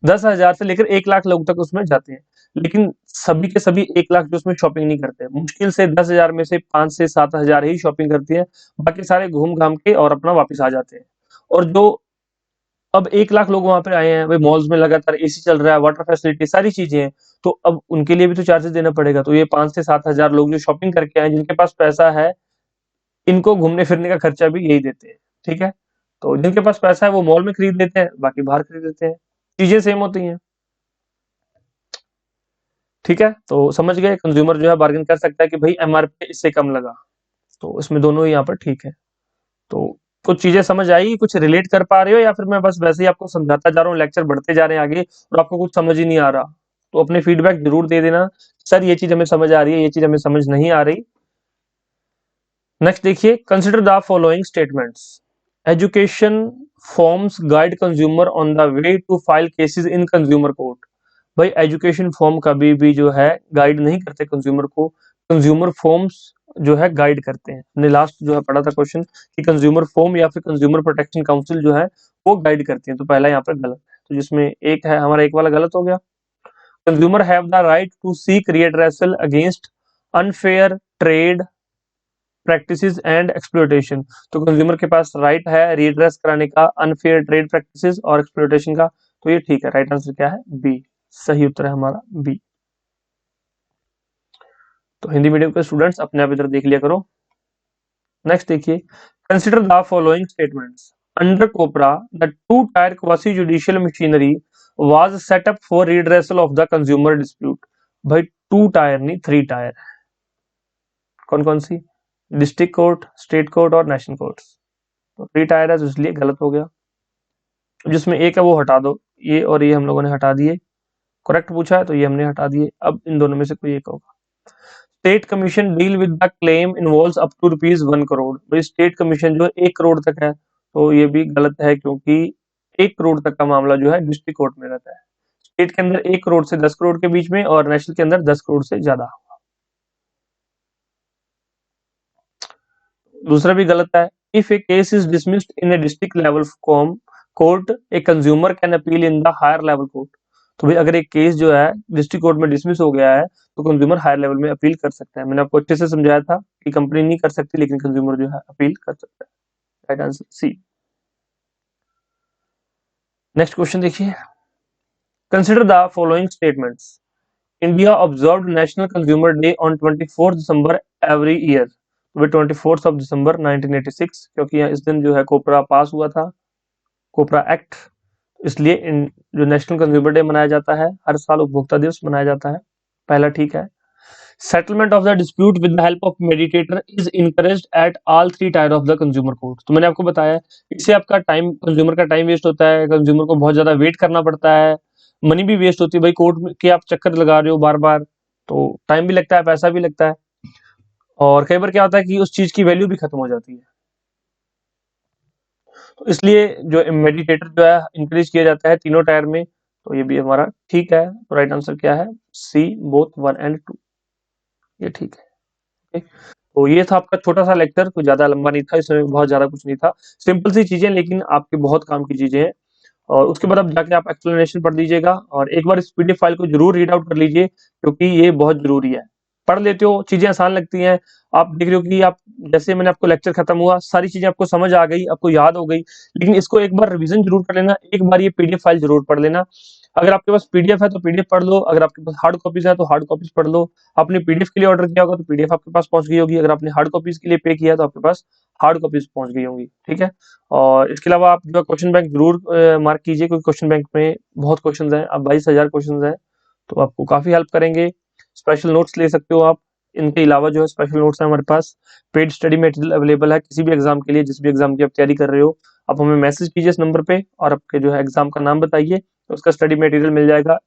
10,000 से लेकर 1 लाख लोग तक उसमें जाते हैं। लेकिन सभी के सभी 1 लाख जो उसमें शॉपिंग नहीं करते, मुश्किल से 10,000 में से 5 से 7 हजार ही शॉपिंग करती है, बाकी सारे घूम घाम के और अपना वापिस आ जाते हैं। और जो अब 1 लाख लोग वहां पे आए हैं, भाई मॉल्स में लगातार एसी चल रहा है, वाटर फैसिलिटी सारी चीजें हैं, तो अब उनके लिए भी तो चार्जेस देना पड़ेगा। तो ये 5 से 7 हजार लोग जो शॉपिंग करके आए, जिनके पास पैसा है, इनको घूमने फिरने का खर्चा भी यही देते हैं। ठीक है, तो जिनके पास पैसा है वो मॉल में खरीद लेते हैं, बाकी बाहर खरीद लेते हैं, चीजें सेम होती हैं। ठीक है, तो समझ गए, कंज्यूमर जो है बार्गेन कर सकता है कि भाई एमआरपी इससे कम लगा, तो इसमें दोनों ही यहाँ पर ठीक है। तो कुछ चीजें समझ आई, कुछ रिलेट कर पा रहे हो, या फिर मैं बस वैसे ही आपको समझाता जा रहा हूँ, लेक्चर बढ़ते जा रहे हैं आगे और आपको कुछ समझ ही नहीं आ रहा? तो अपने फीडबैक जरूर दे देना, सर ये चीज हमें समझ आ रही है, ये चीज हमें समझ नहीं आ रही। नेक्स्ट देखिए, consider the following statements. Education forms guide consumer on the way to file cases in consumer court. भाई एजुकेशन फॉर्म कभी भी जो है गाइड नहीं करते कंज्यूमर को, कंज्यूमर फॉर्म्स जो है गाइड करते हैं। हमने लास्ट जो है पढ़ा था क्वेश्चन कि कंज्यूमर फॉर्म या फिर कंज्यूमर प्रोटेक्शन काउंसिल जो है वो गाइड करती है, तो पहला यहाँ पर गलत है। तो जिसमें एक है हमारा, एक वाला गलत हो गया। Consumer have the right to seek redressal against unfair trade practices and exploitation. तो कंज्यूमर के पास राइट है रिड्रेस कराने का अनफेयर ट्रेड प्रैक्टिसेस और एक्सप्लॉयटेशन का, तो ये ठीक है। राइट आंसर क्या है? बी, सही उत्तर है हमारा बी। तो हिंदी मीडियम के स्टूडेंट्स अपने आप इधर देख लिया करो। नेक्स्ट देखिए, consider the following statements. Under COPRA the two tier quasi judicial machinery was set up for redressal of the consumer dispute. भाई टू टायर नहीं, थ्री टायर। कौन कौन सी? डिस्ट्रिक्ट कोर्ट, स्टेट कोर्ट और नेशनल कोर्ट। तो three tier है, तो इसलिए गलत हो गया। जिसमें एक है वो हटा दो, ये और ये हम लोगों ने हटा दिए। करेक्ट पूछा है तो ये हमने हटा दिए। अब इन दोनों में से कोई एक होगा। State commission deal with the claim involves up to ₹1 crore. भाई स्टेट कमीशन जो है 1 करोड़ तक है, तो ये भी गलत है, क्योंकि 1 करोड़ तक का मामला जो है डिस्ट्रिक्ट कोर्ट में रहता है। स्टेट के अंदर 1 करोड़ से 10 करोड़ के बीच में, और नेशनल के अंदर 10 करोड़ से ज्यादा। दूसरा भी गलत है। If a case is dismissed in a district level court, a consumer can appeal in the higher level court. तो भाई अगर एक केस जो है डिस्ट्रिक्ट कोर्ट में डिसमिस हो गया है, तो कंज्यूमर हायर लेवल में अपील कर सकता है। मैंने आपको अच्छे से समझाया था कि कंपनी नहीं कर सकती, लेकिन कंज्यूमर जो है अपील कर सकता है। Right answer C. Next question देखिए, consider the following statements. India observed national consumer day on 24 December every year. तो 24 दिसंबर 1986, क्योंकि इस दिन जो है कोपरा पास हुआ था, कोपरा एक्ट, इसलिए जो नेशनल कंज्यूमर डे मनाया जाता है, हर साल उपभोक्ता दिवस मनाया जाता है। पहला ठीक है। Settlement of the dispute with the help of mediator is encouraged at all three tier of the consumer court. तो मैंने आपको बताया इससे आपका टाइम, कंज्यूमर का टाइम वेस्ट होता है, कंज्यूमर को बहुत ज्यादा वेट करना पड़ता है, मनी भी वेस्ट होती है। भाई कोर्ट के आप चक्कर लगा रहे हो बार बार, तो टाइम भी लगता है, पैसा भी लगता है, और कई बार क्या होता है कि उस चीज की वैल्यू भी खत्म हो जाती है। तो इसलिए जो मेडिटेटर जो है इंक्रीज किया जाता है तीनों टायर में। तो ये भी हमारा ठीक है। तो राइट आंसर क्या है? सी, बोथ 1 और 2। ये ठीक है। ओके। तो ये था आपका छोटा सा लेक्चर, कुछ ज्यादा लंबा नहीं था, इसमें बहुत ज्यादा कुछ नहीं था, सिंपल सी चीजें, लेकिन आपके बहुत काम की चीजें हैं। और उसके बाद आप जाके आप एक्सप्लेनेशन पढ़ लीजिएगा, और एक बार इस पीडीएफ फाइल को जरूर रीड आउट कर लीजिए, क्योंकि ये बहुत जरूरी है। पढ़ लेते हो, चीजें आसान लगती हैं, आप देख रहे हो कि आप, जैसे मैंने आपको लेक्चर खत्म हुआ, सारी चीजें आपको समझ आ गई, आपको याद हो गई, लेकिन इसको एक बार रिवीजन जरूर कर लेना, एक बार ये पीडीएफ फाइल जरूर पढ़ लेना। अगर आपके पास पीडीएफ है तो पीडीएफ पढ़ लो, अगर आपके पास हार्ड कॉपीज है तो हार्ड कॉपीज पढ़ लो। आपने पीडीएफ के लिए ऑर्डर किया होगा तो पीडीएफ आपके पास पहुंच गई होगी, अगर आपने हार्ड कॉपीज के लिए पे किया तो आपके पास हार्ड कॉपीज पहुंच गई होंगी। ठीक है। और इसके अलावा आप जो क्वेश्चन बैंक जरूर मार्क कीजिए, क्योंकि क्वेश्चन बैंक में बहुत क्वेश्चन हैं, अब 22,000 क्वेश्चन हैं, तो आपको काफी हेल्प करेंगे। स्पेशल नोट्स ले सकते हो आप। इनके अलावा जो है स्पेशल नोट्स है हमारे पास, पेड स्टडी मटेरियल अवेलेबल है किसी भी एग्जाम के लिए, जिस भी एग्जाम की आप तैयारी कर रहे हो, आप हमें मैसेज कीजिए इस नंबर पे, और आपके जो है एग्जाम का नाम बताइए, तो उसका स्टडी मटेरियल मिल जाएगा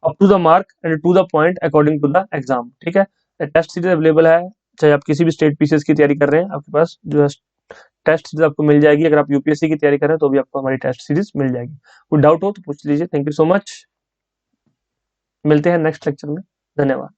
up to the mark and to the point according to the exam. ठीक है। टेस्ट सीरीज अवेलेबल है, चाहे आप किसी भी स्टेट पीसीएस की तैयारी कर रहे हैं, आपके पास जो है टेस्ट सीरीज आपको मिल जाएगी। अगर आप यूपीएससी की तैयारी कर रहे हैं तो भी आपको हमारी टेस्ट सीरीज मिल जाएगी। कोई डाउट हो तो पूछ लीजिए। थैंक यू सो मच, मिलते हैं नेक्स्ट लेक्चर में। धन्यवाद।